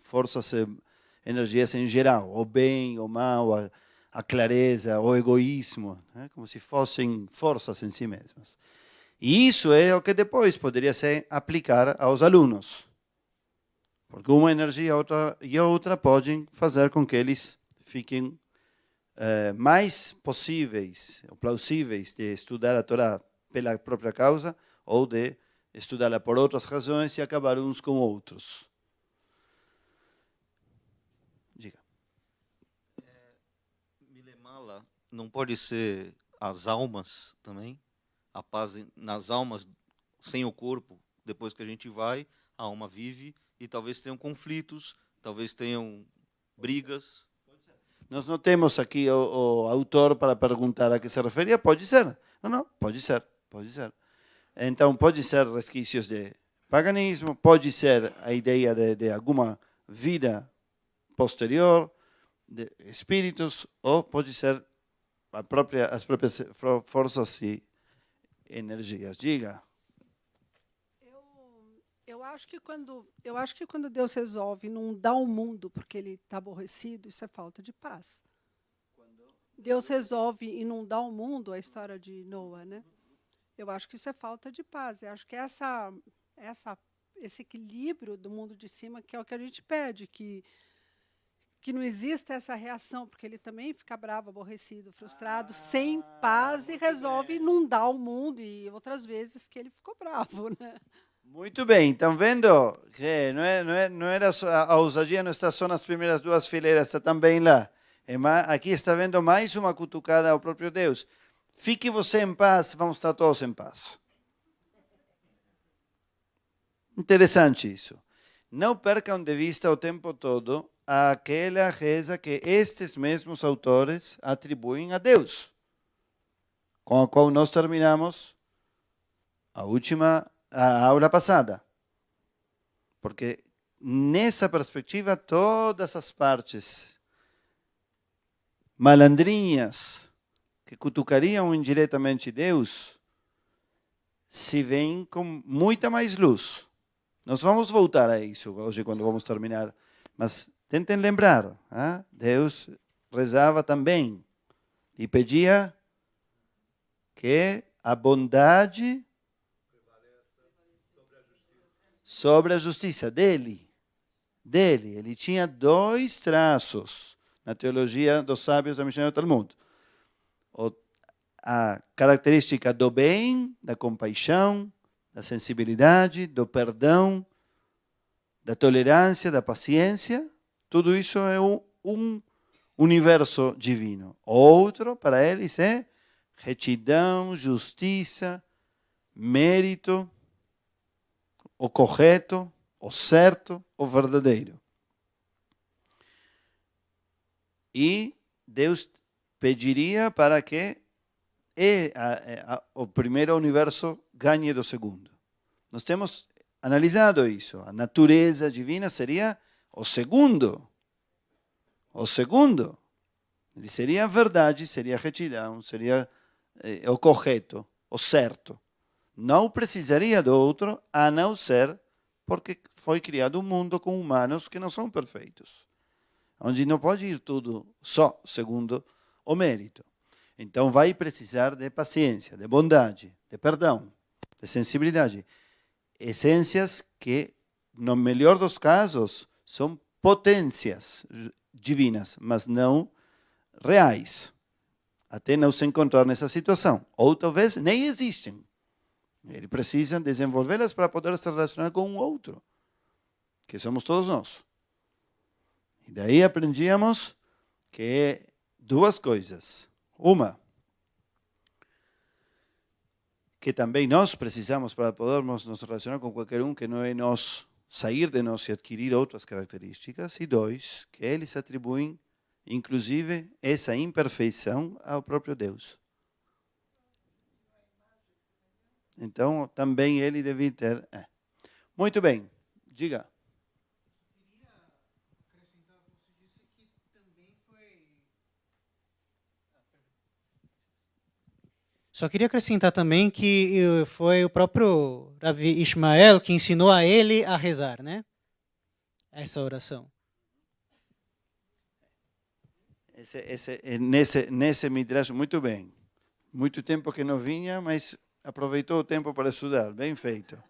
forças, energias em geral, o bem, o mal, a clareza, o egoísmo, como se fossem forças em si mesmas. E isso é o que depois poderia se aplicar aos alunos. Porque uma energia e outra podem fazer com que eles fiquem mais possíveis, plausíveis de estudar a Torá pela própria causa ou de estudá-la por outras razões e acabar uns com outros. Diga. Milemala não pode ser as almas também? A paz nas almas, sem o corpo, depois que a gente vai, a alma vive e talvez tenham conflitos, talvez tenham brigas. Nós não temos aqui o autor para perguntar a que se referia. Pode ser. Não, pode ser. Então, pode ser resquícios de paganismo, pode ser a ideia de alguma vida posterior, de espíritos, ou pode ser as próprias forças e energias. Diga. Eu acho que quando Deus resolve não dar o mundo porque ele está aborrecido, isso é falta de paz. Deus resolve inundar o mundo, a história de Noa, né? Eu acho que isso é falta de paz. Eu acho que esse equilíbrio do mundo de cima que é o que a gente pede, que não exista essa reação, porque ele também fica bravo, aborrecido, frustrado, sem paz e resolve inundar o mundo, e outras vezes que ele ficou bravo, né? Muito bem, estão vendo que não era só, a ousadia não está só nas primeiras duas fileiras, está também lá. Aqui está vendo mais uma cutucada ao próprio Deus. fique você em paz, vamos estar todos em paz. Interessante isso. Não percam de vista o tempo todo aquela reza que estes mesmos autores atribuem a Deus, com a qual nós terminamos a aula passada. Porque nessa perspectiva, todas as partes malandrinhas que cutucariam indiretamente Deus se veem com muita mais luz. Nós vamos voltar a isso hoje quando vamos terminar, mas tentem lembrar, Deus rezava também e pedia que a bondade sobre a justiça dele. Ele tinha 2 traços na teologia dos sábios da Mishnah do Talmud. A característica do bem, da compaixão, da sensibilidade, do perdão, da tolerância, da paciência. Tudo isso é um universo divino. Outro, para eles, é retidão, justiça, mérito, o correto, o certo, o verdadeiro. E Deus pediria para que o primeiro universo ganhe do segundo. Nós temos analisado isso. A natureza divina seria o segundo. O segundo. Ele seria a verdade, seria a retidão, seria o correto, o certo. Não precisaria do outro, a não ser porque foi criado um mundo com humanos que não são perfeitos, onde não pode ir tudo só segundo o mérito. Então vai precisar de paciência, de bondade, de perdão, de sensibilidade. Essências que, no melhor dos casos, são potências divinas, mas não reais, até não se encontrar nessa situação. Ou talvez nem existem. Ele precisa desenvolvê-las para poder se relacionar com um outro, que somos todos nós. E daí aprendíamos que 2 coisas. Uma, que também nós precisamos para podermos nos relacionar com qualquer um, que não é nós sair de nós e adquirir outras características. E 2, que eles atribuem, inclusive, essa imperfeição ao próprio Deus. Então, também ele deve ter... Muito bem, diga. Só queria acrescentar também que foi o próprio Rabi Ismael que ensinou a ele a rezar, né? Essa oração. Nesse Midrash, muito bem. Muito tempo que não vinha, mas aproveitou o tempo para estudar. Bem feito.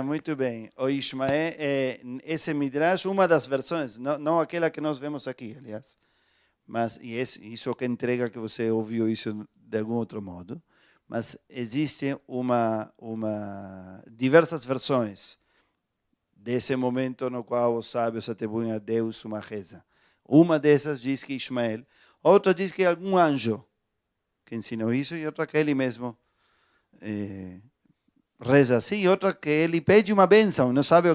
Muito bem. O Ismael, esse Midrash, uma das versões, não aquela que nós vemos aqui, aliás. Mas isso que entrega que você ouviu isso de algum outro modo. Mas existem diversas versões desse momento no qual os sábios atribuem a Deus uma reza. Uma dessas diz que Ismael, outra diz que é algum anjo que ensinou isso, e outra que ele mesmo reza assim, e outra que ele pede uma bênção, não sabe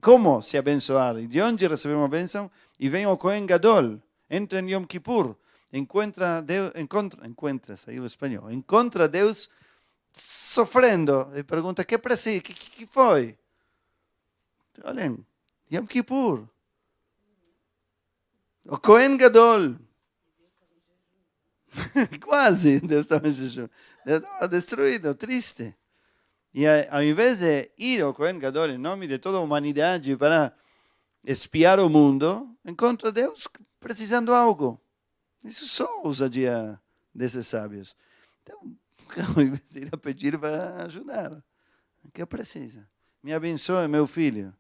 como se abençoar, e de onde receber uma bênção, e vem o Kohen Gadol, entra em Yom Kippur, encontra Deus sofrendo, e pergunta, que foi? Olhem, Yom Kippur, o Kohen Gadol, quase, Deus estava em jejum, Deus estava destruído, triste. E ao invés de ir ao Kohen Gadol em nome de toda a humanidade para espiar o mundo, encontra Deus precisando de algo. Isso só ousadia desses sábios. Então, ao invés de ir a pedir, vai ajudar. O que precisa? Me abençoe, meu filho.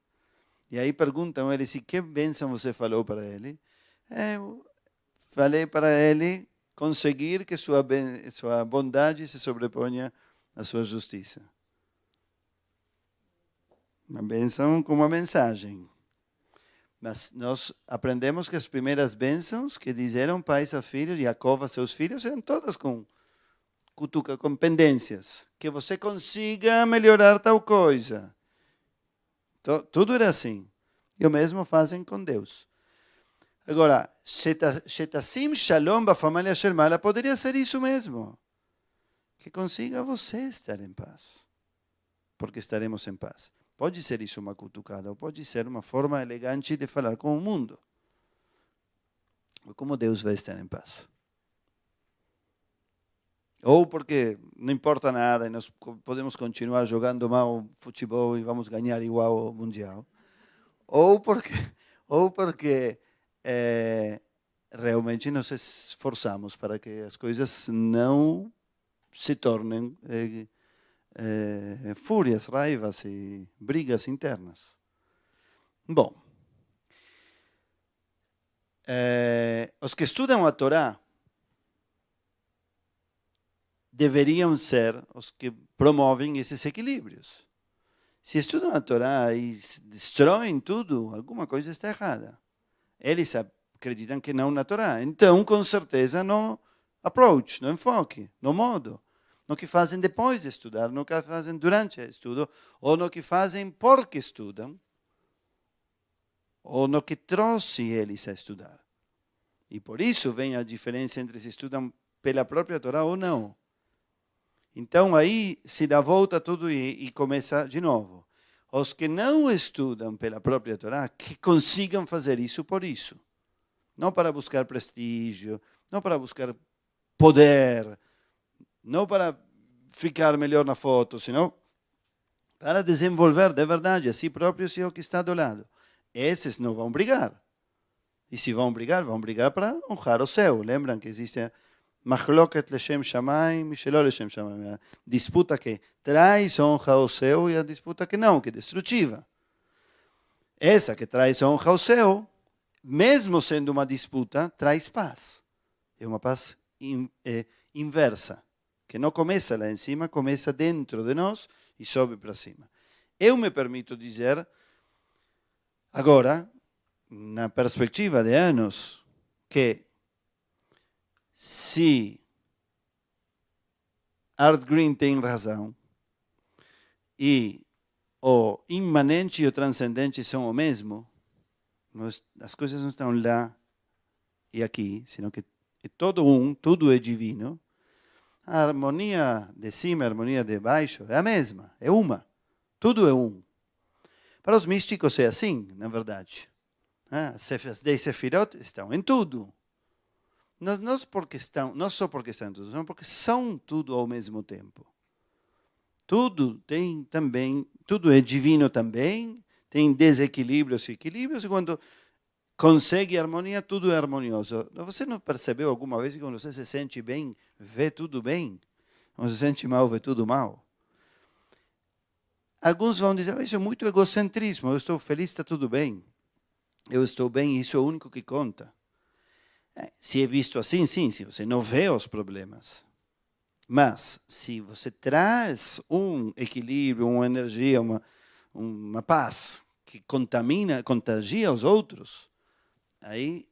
E aí perguntam ele se que bênção você falou para ele. Eu falei para ele conseguir que sua bondade se sobreponha à sua justiça. Uma bênção com uma mensagem. Mas nós aprendemos que as primeiras bênçãos que disseram pais a filhos, Jacó a seus filhos, eram todas com cutuca, com pendências. Que você consiga melhorar tal coisa. Tudo era assim. E o mesmo fazem com Deus. Agora, Shetasim Shalom Bafamília Shermala poderia ser isso mesmo. Que consiga você estar em paz. Porque estaremos em paz. Pode ser isso uma cutucada, ou pode ser uma forma elegante de falar com o mundo. Como Deus vai estar em paz? Ou porque não importa nada e nós podemos continuar jogando mal futebol e vamos ganhar igual o Mundial. Ou porque realmente nos esforçamos para que as coisas não se tornem fúrias, raivas e brigas internas. Bom, os que estudam a Torá deveriam ser os que promovem esses equilíbrios. Se estudam a Torá e destroem tudo, alguma coisa está errada. Eles acreditam que não na Torá. Então, com certeza, no approach, no enfoque, no modo. No que fazem depois de estudar, no que fazem durante o estudo, ou no que fazem porque estudam, ou no que trouxe eles a estudar. E por isso vem a diferença entre se estudam pela própria Torá ou não. Então aí se dá volta tudo e começa de novo. Os que não estudam pela própria Torá, que consigam fazer isso por isso. Não para buscar prestígio, não para buscar poder, não para ficar melhor na foto, senão para desenvolver de verdade a si próprios e o que está do lado. Esses não vão brigar. E se vão brigar para honrar o céu. Lembram que existe a Machloket Leshem Shamayim e Shelo Leshem Shamayim. A disputa que traz honra ao céu e a disputa que não, que é destrutiva. Essa que traz honra ao céu, mesmo sendo uma disputa, traz paz. É uma paz inversa, que não começa lá em cima, começa dentro de nós e sobe para cima. Eu me permito dizer, agora, na perspectiva de anos, que se Art Green tem razão e o imanente e o transcendente são o mesmo, as coisas não estão lá e aqui, senão que é todo tudo é divino. A harmonia de cima, a harmonia de baixo é a mesma, é uma. Tudo é um. Para os místicos é assim, na verdade. As 10 sefirot estão em tudo. Não só porque estão em tudo, não porque são tudo ao mesmo tempo. Tudo tem também, tudo é divino também, tem desequilíbrios e equilíbrios, e quando consegue harmonia, tudo é harmonioso. Você não percebeu alguma vez que quando você se sente bem, vê tudo bem? Quando se sente mal, vê tudo mal? Alguns vão dizer, isso é muito egocentrismo, eu estou feliz, está tudo bem. Eu estou bem, isso é o único que conta. Se é visto assim, sim, se você não vê os problemas. Mas, se você traz um equilíbrio, uma energia, uma paz que contagia os outros, aí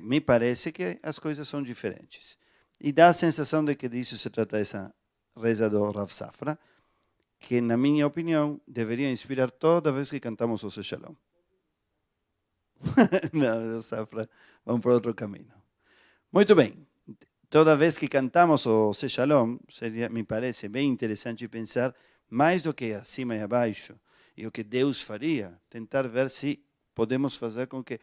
me parece que as coisas são diferentes. E dá a sensação de que disso se trata essa reza do Rav Safra, que, na minha opinião, deveria inspirar toda vez que cantamos o Shalom. Não, o Safra, vamos por outro caminho. Muito bem. Toda vez que cantamos o Shalom, me parece bem interessante pensar mais do que acima e abaixo, e o que Deus faria, tentar ver se podemos fazer com que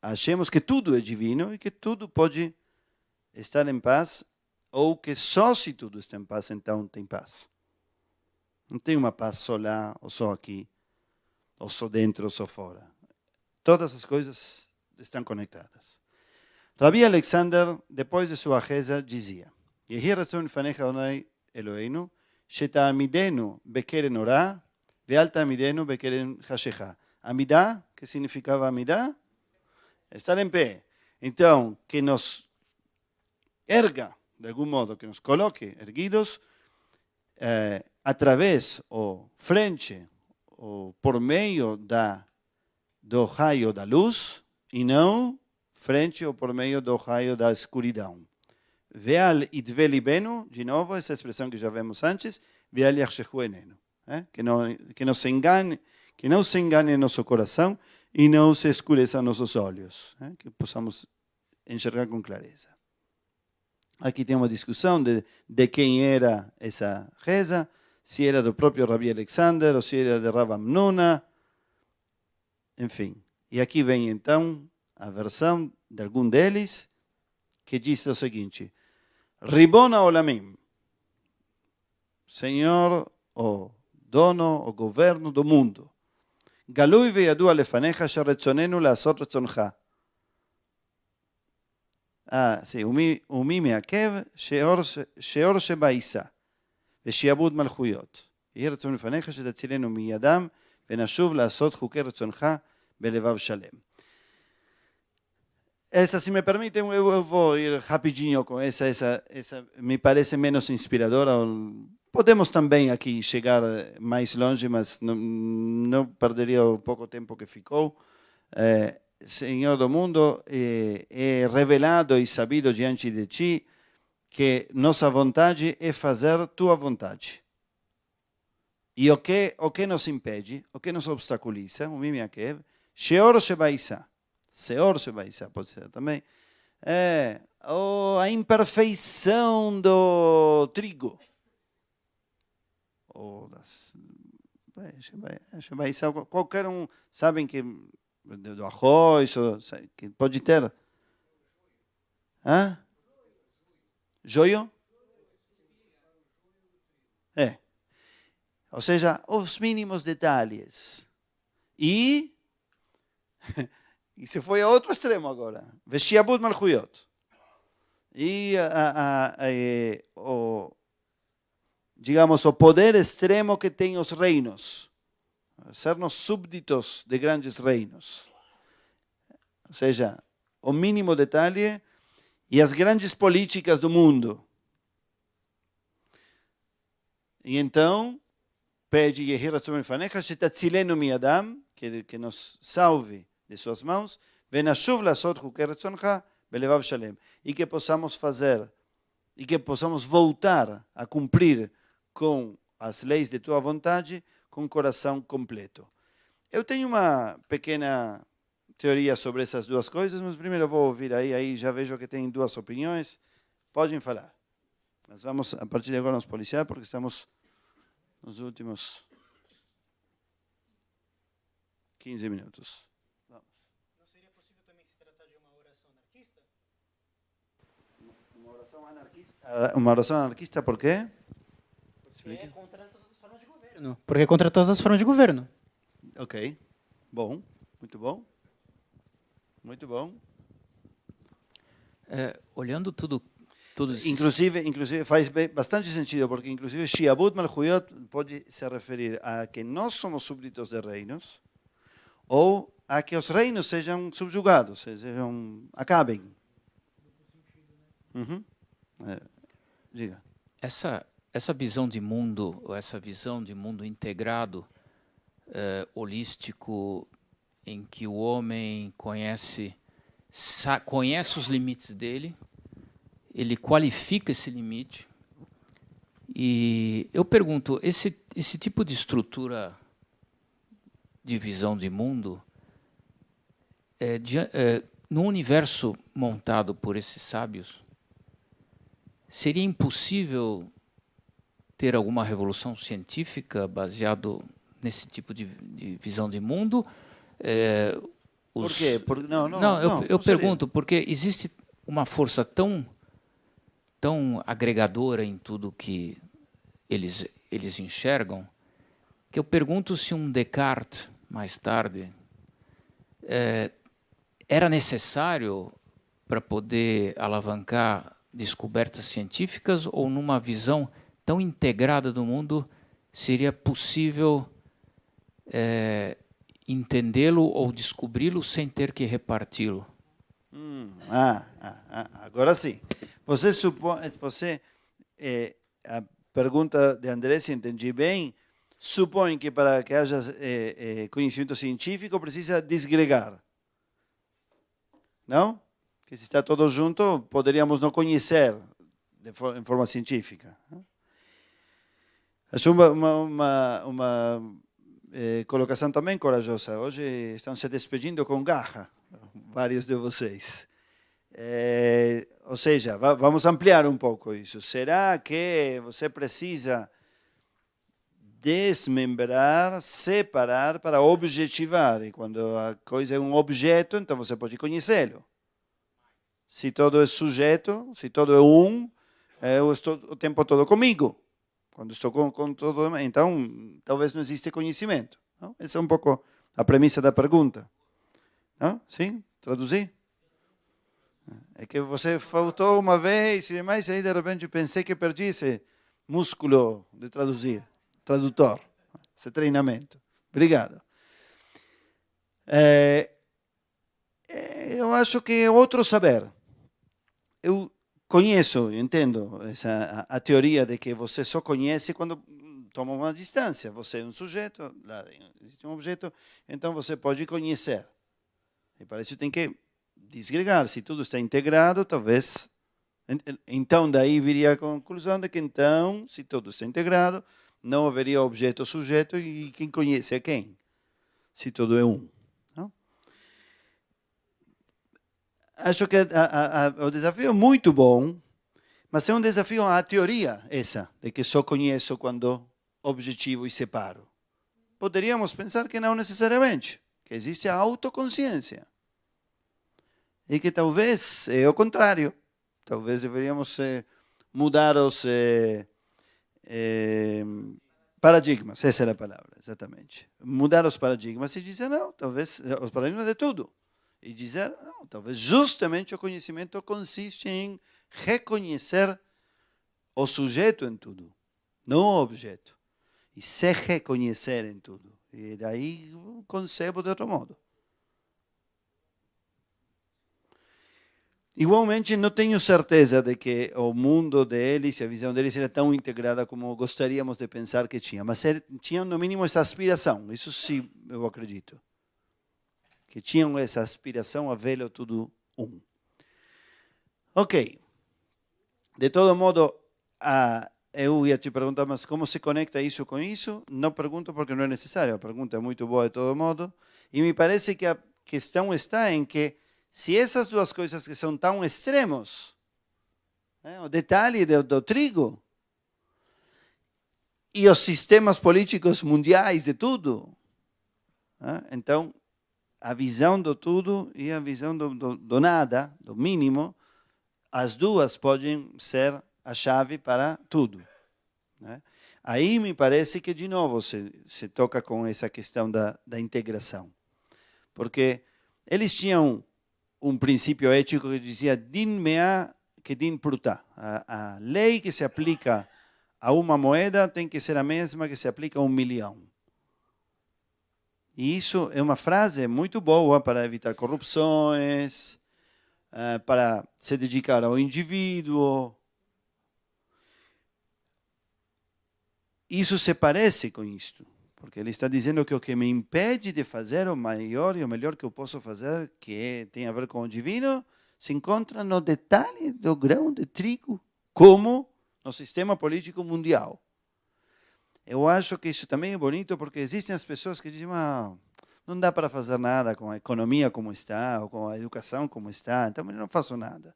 achemos que tudo é divino e que tudo pode estar em paz, ou que só se tudo está em paz, então tem paz. Não tem uma paz só lá, ou só aqui, ou só dentro, ou só fora. Todas as coisas estão conectadas. Rabi Alexander, depois de sua reza, dizia: Yehi ratzon lefanecha Adonai Eloheinu, sheta'amidenu bekeren orá, ve'al ta'amidenu bekeren chashecha. Amidá, que significava amidá? Estar em pé. Então, que nos erga, de algum modo, que nos coloque erguidos, através ou frente ou por meio do raio da luz e não frente ou por meio do raio da escuridão. Veal itve libenu, de novo, essa expressão que já vemos antes, veal yachshehu enenu. Que não se engane nosso coração e não se escureça nossos olhos, que possamos enxergar com clareza. Aqui tem uma discussão de quem era essa reza, se era do próprio Rabi Alexander ou se era de Rav Amnuna, enfim. E aqui vem então a versão de algum deles que diz o seguinte: Ribona Olamim, Senhor, o dono, o governo do mundo. Galui veyadu alefanecha sheretzonenu לעשות רצונך. ומי מעכב שאור שבעיסה ושיעבוד מלכויות. יהי רצון לפניך שתצילנו מידם ונשוב לעשות חוקי רצונך בלבב שלם. Essa, se me permitem, eu vou ir rapidinho com essa me parece menos inspiradora. Podemos também aqui chegar mais longe, mas não perderia o pouco tempo que ficou. Senhor do mundo, é revelado e sabido diante de ti que nossa vontade é fazer tua vontade. E o que nos impede, o que nos obstaculiza, o mimi akev, sheor shebaisa. Seor shebaisa pode ser também. A imperfeição do trigo. Ou das... Shebaisa, qualquer um, sabem que do arroz, que pode ter. Joio? Ou seja, os mínimos detalhes. E se foi a outro extremo agora. Veshiabud malchuyot. E digamos, o poder extremo que tem os reinos. Sermos súbditos de grandes reinos. Ou seja, o mínimo detalhe e as grandes políticas do mundo. E então, pede Yehi Ratzon Lefanecha shetatzilenu miadam, que nos salve de suas mãos, venashuv lasot chukei ratzoncha belevav shalem. E que possamos fazer, e que possamos voltar a cumprir com as leis de tua vontade, com coração completo. Eu tenho uma pequena teoria sobre essas duas coisas, mas primeiro eu vou ouvir aí já vejo que tem duas opiniões. Podem falar. Mas vamos, a partir de agora, nos policiar, porque estamos nos últimos 15 minutos. Vamos. Não seria possível também se tratar de uma oração anarquista? Uma oração anarquista? Uma oração anarquista por quê? Porque é contra todas as formas de governo. Porque é contra todas as formas de governo. Ok. Bom. Muito bom. Muito bom. Olhando tudo isso. Inclusive faz bastante sentido, porque inclusive Shiabut Malchuyot pode se referir a que nós somos súbditos de reinos ou a que os reinos sejam subjugados, acabem. Diga. Essa visão de mundo, ou essa visão de mundo integrado, holístico, em que o homem conhece os limites dele, ele qualifica esse limite. E eu pergunto, esse tipo de estrutura de visão de mundo, no universo montado por esses sábios, seria impossível ter alguma revolução científica baseado nesse tipo de visão de mundo? Por quê? Eu pergunto, porque existe uma força tão agregadora em tudo que eles enxergam, que eu pergunto se um Descartes, mais tarde, era necessário para poder alavancar descobertas científicas, ou numa visão tão integrada do mundo seria possível entendê-lo ou descobri-lo sem ter que reparti-lo? Agora sim. A pergunta de André, se entendi bem, supõe que para que haja conhecimento científico precisa desgregar. Não? Que se está todo junto, poderíamos não conhecer em forma científica. Acho uma colocação também corajosa. Hoje estão se despedindo com garra, vários de vocês. Ou seja, vamos ampliar um pouco isso. Será que você precisa desmembrar, separar para objetivar? E quando a coisa é um objeto, então você pode conhecê-lo. Se todo é sujeito, se todo é eu estou o tempo todo comigo. Quando estou com todo, então talvez não existe conhecimento. Não? Essa é um pouco a premissa da pergunta. Não? Sim? Traduzir? É que você faltou uma vez e demais, e aí de repente pensei que perdi esse músculo de traduzir. Tradutor. Esse treinamento. Obrigado. Eu acho que é outro saber. Eu conheço, entendo a teoria de que você só conhece quando toma uma distância. Você é um sujeito, lá existe um objeto, então você pode conhecer. E para isso tem que desgregar. Se tudo está integrado, talvez... Então, daí viria a conclusão de que, então, se tudo está integrado, não haveria objeto-sujeito e quem conhece é quem? Se tudo é um. Não? Acho que o desafio é muito bom, mas é um desafio à teoria essa, de que só conheço quando objetivo e separo. Poderíamos pensar que não necessariamente, que existe a autoconsciência. E que talvez é o contrário. Talvez deveríamos mudar os paradigmas, essa era a palavra, exatamente. Mudar os paradigmas e dizer, não, talvez, os paradigmas de tudo. E dizer, não, talvez justamente o conhecimento consiste em reconhecer o sujeito em tudo, não o objeto. E se reconhecer em tudo. E daí concebo de outro modo. Igualmente, não tenho certeza de que o mundo deles e a visão deles era tão integrada como gostaríamos de pensar que tinha. Mas tinham, no mínimo, essa aspiração. Isso sim, eu acredito. Que tinham essa aspiração a vê-lo tudo um. Ok. De todo modo, eu ia te perguntar, mas como se conecta isso com isso? Não pergunto porque não é necessário. A pergunta é muito boa de todo modo. E me parece que a questão está em que se essas duas coisas que são tão extremos, o detalhe do trigo e os sistemas políticos mundiais de tudo, então a visão do tudo e a visão do nada, do mínimo, as duas podem ser a chave para tudo. Aí me parece que de novo se toca com essa questão da integração, porque eles tinham um princípio ético que dizia din mea que din pruta. A lei que se aplica a uma moeda tem que ser a mesma que se aplica a 1 milhão. E isso é uma frase muito boa para evitar corrupções, para se dedicar ao indivíduo. Isso se parece com isto. Porque ele está dizendo que o que me impede de fazer o maior e o melhor que eu posso fazer, que tem a ver com o divino, se encontra no detalhe do grão de trigo, como no sistema político mundial. Eu acho que isso também é bonito, porque existem as pessoas que dizem, não dá para fazer nada com a economia como está, ou com a educação como está, então eu não faço nada.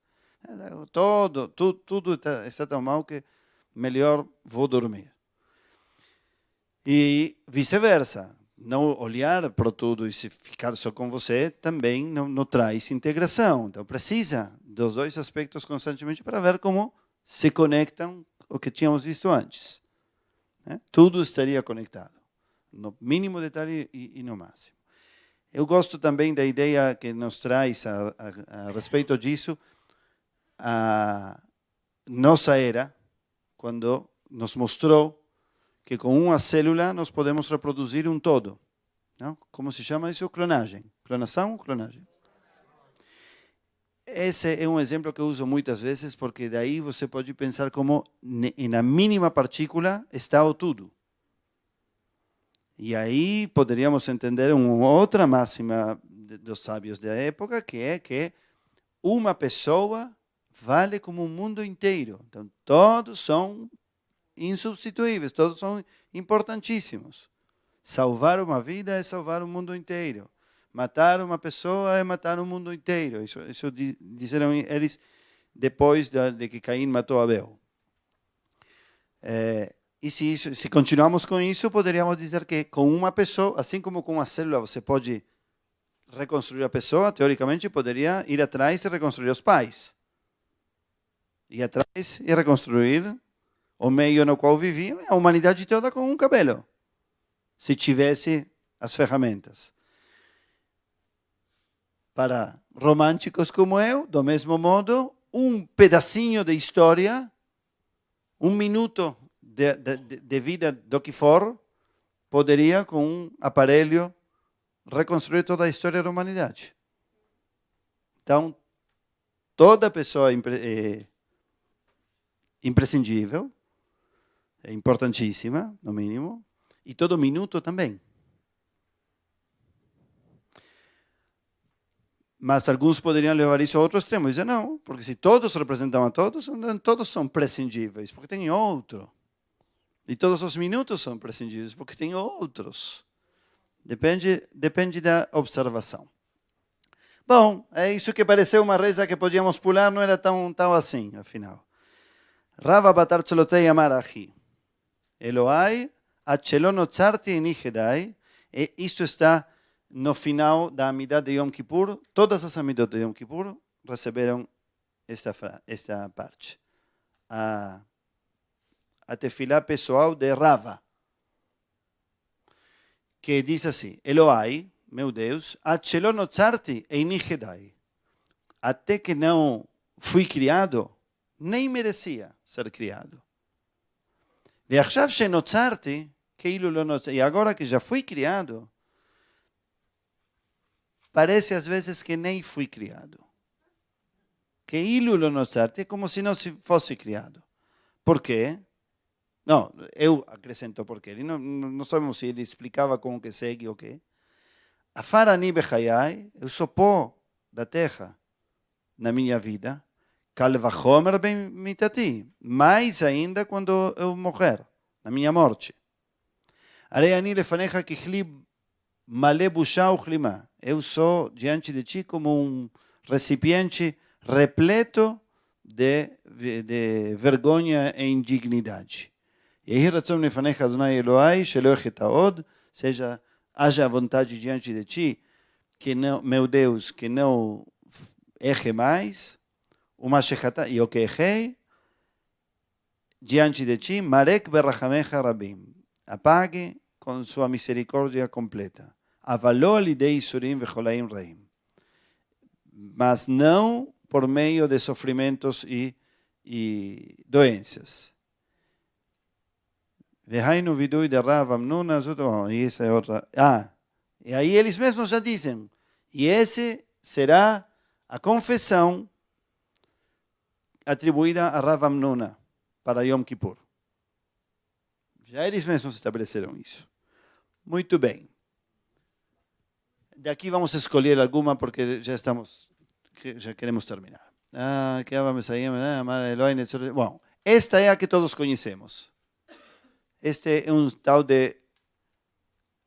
Tudo está tão mal que melhor vou dormir. E vice-versa, não olhar para tudo e se ficar só com você também não traz integração. Então precisa dos dois aspectos constantemente para ver como se conectam o que tínhamos visto antes. Tudo estaria conectado, no mínimo detalhe e no máximo. Eu gosto também da ideia que nos traz a respeito disso a nossa era, quando nos mostrou que com uma célula nós podemos reproduzir um todo. Não? Como se chama isso? Clonagem. Clonação? Clonagem. Esse é um exemplo que eu uso muitas vezes, porque daí você pode pensar como na mínima partícula está o tudo. E aí poderíamos entender uma outra máxima dos sábios da época, que é que uma pessoa vale como um mundo inteiro. Então, todos são insubstituíveis, todos são importantíssimos. Salvar uma vida é salvar o mundo inteiro. Matar uma pessoa é matar o mundo inteiro. Isso disseram eles depois de que Caim matou Abel. E se continuarmos com isso, poderíamos dizer que com uma pessoa, assim como com uma célula você pode reconstruir a pessoa, teoricamente poderia ir atrás e reconstruir os pais. Ir atrás e reconstruir o meio no qual viviam, a humanidade toda com um cabelo, se tivesse as ferramentas. Para românticos como eu, do mesmo modo, um pedacinho de história, um minuto de vida do que for, poderia, com um aparelho, reconstruir toda a história da humanidade. Então, toda pessoa é imprescindível, é importantíssima, no mínimo, e todo minuto também. Mas alguns poderiam levar isso a outro extremo. Dizer, não, porque se todos representam a todos, todos são prescindíveis, porque tem outro. E todos os minutos são prescindíveis, porque tem outros. Depende da observação. Bom, é isso que pareceu uma reza que podíamos pular, não era tão assim, afinal. Rava batar tzolotei amar achi. Eloai, achelon otzarti enichedai. E isto está no final da Amidah de Yom Kippur. Todas as Amidot de Yom Kippur receberam esta parte. A tefilá pessoal de Rava, que diz assim: Eloai, meu Deus, achelon otzarti enichedai. Até que não fui criado, nem merecia ser criado. ועכשיו שנוצרתי, כאילו לא נוצרתי. E agora que já fui criado, parece às vezes que nem fui criado. כאילו לא נוצרתי, é como se não fosse criado. Por quê? Não, eu acrescento por quê. Ele não sabemos se ele explicava com o que segue ou o quê. Afar ani bechayai, eu sou pó da terra na minha vida. Kal vachomer ben mitati, mais ainda quando eu morrer, na minha morte. Arei ani lefanecha kichli malé busha uchlima. Eu sou diante de ti como um recipiente repleto de vergonha e indignidade. Yehi ratzon lefanecha Adonai Elohai shelo echeta od, seja, haja vontade diante de ti, que não, meu Deus, que não erre mais. E o que errei diante de ti, marek berrachamecha rabim, apague com sua misericórdia completa. Avaló lidei surim vecholaim reim, mas não por meio de sofrimentos e doenças. Vehainu vidui de Rav Amnuna, e essa é outra. E aí eles mesmos já dizem, e esse será a confissão atribuída a Rav Amnuna para Yom Kippur. Já eles mesmos estabeleceram isso. Muito bem. Daqui vamos escolher alguma porque já queremos terminar. Que vamos aí, bom, esta é a que todos conhecemos. Este é um tal de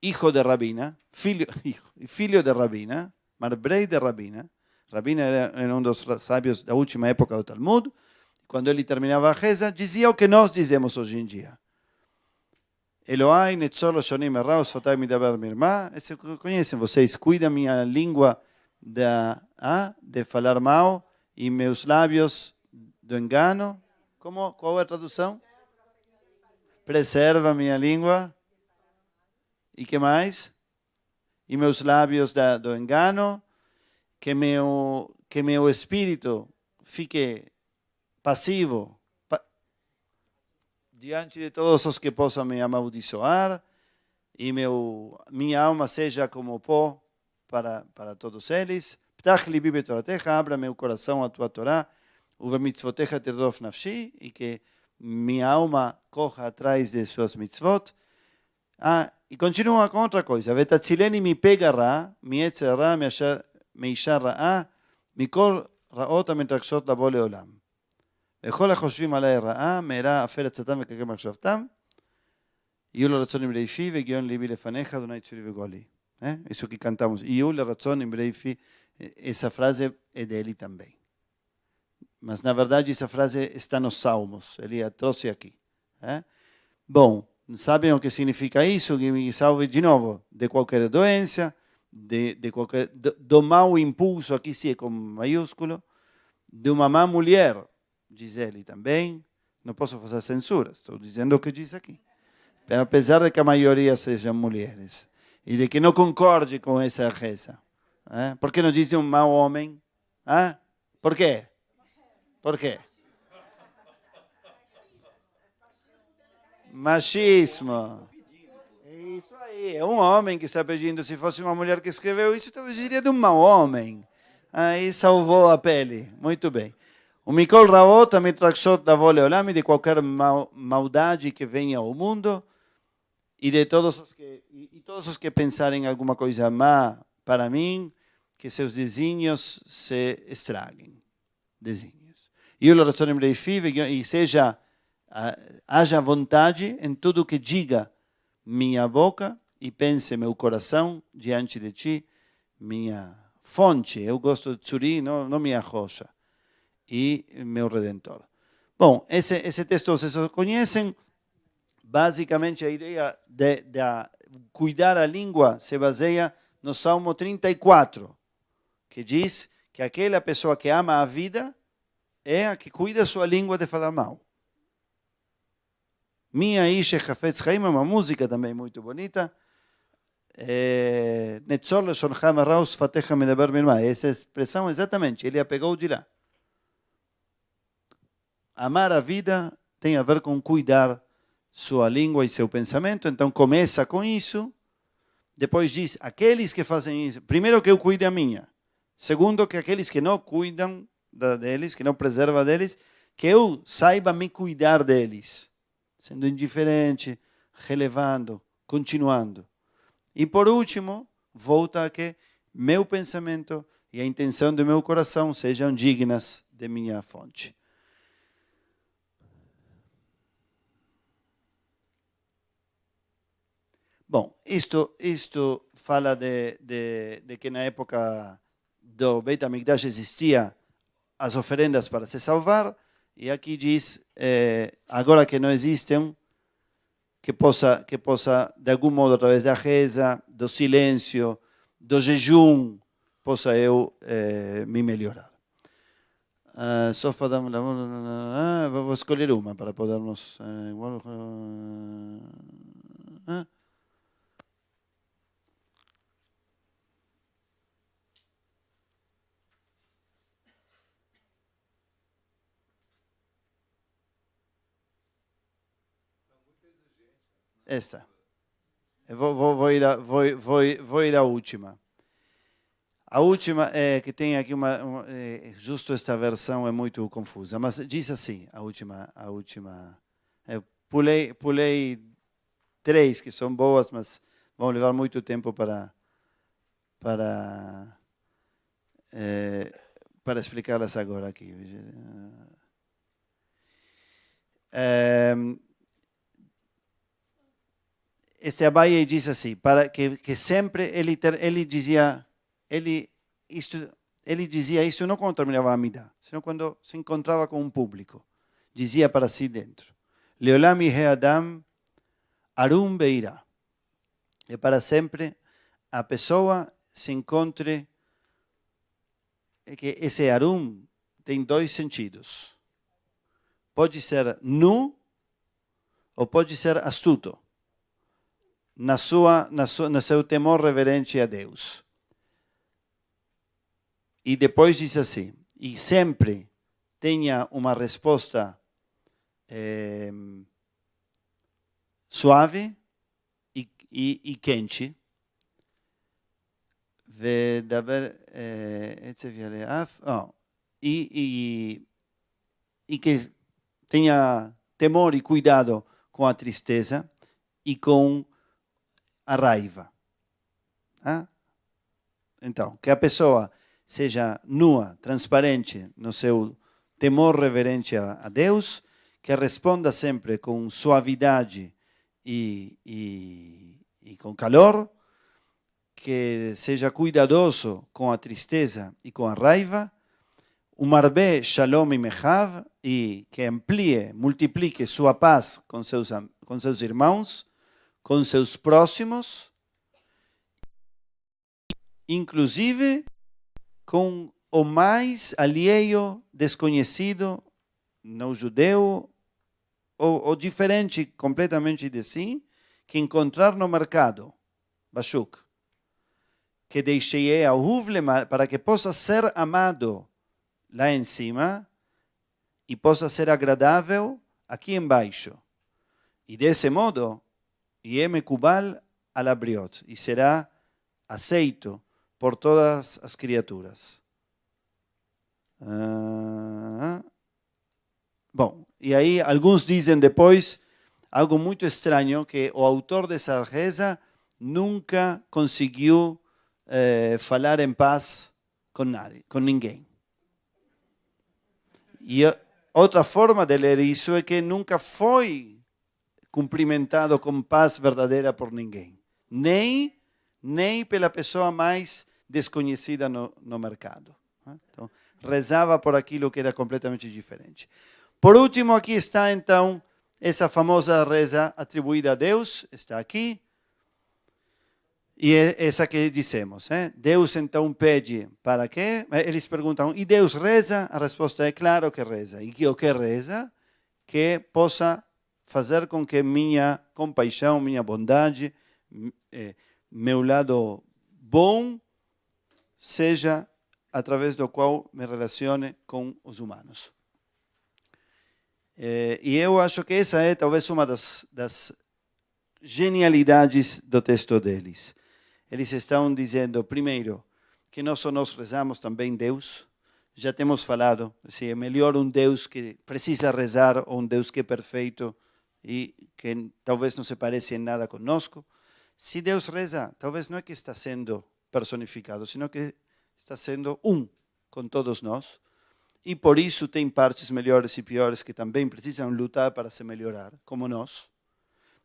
hijo de Rabina, filho de Rabina, marbrei de Rabina. Rabina era um dos sábios da última época do Talmud. Quando ele terminava a reza, dizia o que nós dizemos hoje em dia. Eloai netzor loshonim erra usfatai midaber mirma. Conhecem vocês? Cuida minha língua de falar mal e meus lábios do engano. Qual é a tradução? Preserva minha língua. E que mais? E meus lábios do engano. Que meu espírito fique passivo diante de todos os que possam me amaldiçoar e minha alma seja como pó para todos eles. Ptach libi betoratecha, abra meu coração a tua Torá, ubemitzvotecha tirdof nafshi, e que minha alma corra atrás de suas mitzvot. e continua com outra coisa. ותצילני מפגע רע, מיצר רע, מאישה רעה, מכל רעות המתרגשות לבוא לעולם. וכל החושבים עלי רעה, מהרה אפל עצתם וקרקר מחשבתם, יהיו לרצון עם בני פי והגיון ליבי לפניך, אדוני צורי וגואלי. Isso que cantamos. Yehú le razón em breve, essa frase é dele também. Mas, na verdade, essa frase está nos Salmos. Ele a trouxe aqui. Bom, sabem o que significa isso? Que me salve de novo de qualquer doença, do mau impulso, aqui sim é com maiúsculo, de uma má mulher, diz ele também. Não posso fazer censura, estou dizendo o que diz aqui. Apesar de que a maioria sejam mulheres. E de que não concorde com essa reza. Por que não diz de um mau homem? Por quê? Por quê? Machismo. Isso aí, é um homem que está pedindo. Se fosse uma mulher que escreveu isso, talvez diria de um mau homem. Aí salvou a pele. Muito bem. O Mikol Raot, a Mitrachot da Vole Olam, de qualquer maldade que venha ao mundo, e de todos os que pensarem alguma coisa má para mim, que seus desígnios se estraguem. Desígnios. E o oração em e haja vontade em tudo que diga minha boca e pense meu coração diante de ti, minha fonte. Eu gosto de Tsuri, não minha rocha. E meu Redentor. Bom, esse texto vocês conhecem. Basicamente, a ideia de cuidar a língua se baseia no Salmo 34, que diz que aquela pessoa que ama a vida é a que cuida a sua língua de falar mal. Minha Ishe Hafetz Chaim é uma música também muito bonita. Netzor leshoncha marau sfatecha medaber mirma. Essa expressão, exatamente, ele a pegou de lá. Amar a vida tem a ver com cuidar sua língua e seu pensamento, então começa com isso, depois diz, aqueles que fazem isso, primeiro que eu cuide a minha, segundo que aqueles que não cuidam deles, que não preservam deles, que eu saiba me cuidar deles, sendo indiferente, relevando, continuando. E por último, volta a que meu pensamento e a intenção do meu coração sejam dignas de minha fonte. Bom, isto fala de que na época do Beit HaMikdash existia as oferendas para se salvar, e aqui diz, agora que não existem, que possa, de algum modo, através da reza, do silêncio, do jejum, possa eu me melhorar. Só vou escolher uma para podermos... Esta. Eu vou ir à última. A última é que tem aqui justo esta versão é muito confusa, mas diz assim, a última. Eu pulei 3 que são boas, mas vão levar muito tempo para explicá-las agora aqui. Este Abaye diz assim, para que sempre ele dizia isso não quando terminava a Amida, senão quando se encontrava com um público. Dizia para si dentro, Leolam Yehe Adam Arum Beirá. E para sempre a pessoa se encontre, que esse Arum tem 2 sentidos. Pode ser nu ou pode ser astuto. No seu temor reverente a Deus. E depois diz assim, e sempre tenha uma resposta suave e quente, e que tenha temor e cuidado com a tristeza e com a raiva. Então, que a pessoa seja nua, transparente no seu temor reverente a Deus, que responda sempre com suavidade e com calor, que seja cuidadoso com a tristeza e com a raiva, Umarbe Shalom Imechav, e que amplie, multiplique sua paz com seus irmãos, com seus próximos, inclusive com o mais alheio, desconhecido, não judeu, ou diferente completamente de si, que encontrar no mercado, Bashuk, que deixei a Huvle para que possa ser amado lá em cima e possa ser agradável aqui embaixo. E desse modo, Yem Kubal al Abriot, e será aceito por todas as criaturas. Bom, e aí alguns dizem depois algo muito estranho, que o autor dessa reza nunca conseguiu falar em paz com ninguém. E outra forma de ler isso é que nunca foi cumprimentado com paz verdadeira por ninguém, nem pela pessoa mais desconhecida no mercado. Então, rezava por aquilo que era completamente diferente. Por último, aqui está então essa famosa reza atribuída a Deus, está aqui. E é essa que dissemos. Deus então pede para quê? Eles perguntam, e Deus reza? A resposta é claro que reza. E o que reza? Que possa fazer com que minha compaixão, minha bondade, meu lado bom, seja através do qual me relacione com os humanos. E eu acho que essa é talvez uma das genialidades do texto deles. Eles estão dizendo, primeiro, que nós só nós rezamos também Deus. Já temos falado, se é melhor um Deus que precisa rezar ou um Deus que é perfeito e que talvez não se parece em nada conosco. Se Deus reza, talvez não é que está sendo personificado, sino que está sendo com todos nós. E por isso tem partes melhores e piores que também precisam lutar para se melhorar, como nós.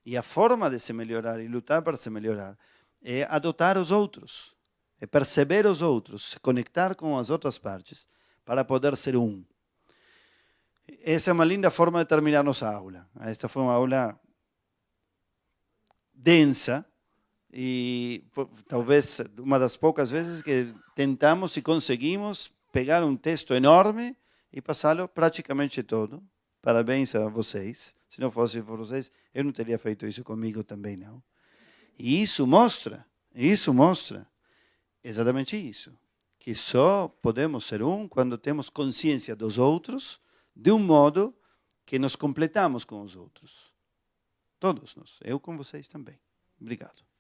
E a forma de se melhorar e lutar para se melhorar é adotar os outros, é perceber os outros, se conectar com as outras partes para poder ser Essa é uma linda forma de terminar nossa aula. Esta foi uma aula densa e talvez uma das poucas vezes que tentamos e conseguimos pegar um texto enorme e passá-lo praticamente todo. Parabéns a vocês. Se não fosse por vocês, eu não teria feito isso comigo também, não. E isso mostra exatamente isso, que só podemos ser quando temos consciência dos outros, de um modo que nos completamos com os outros. Todos nós, eu com vocês também. Obrigado.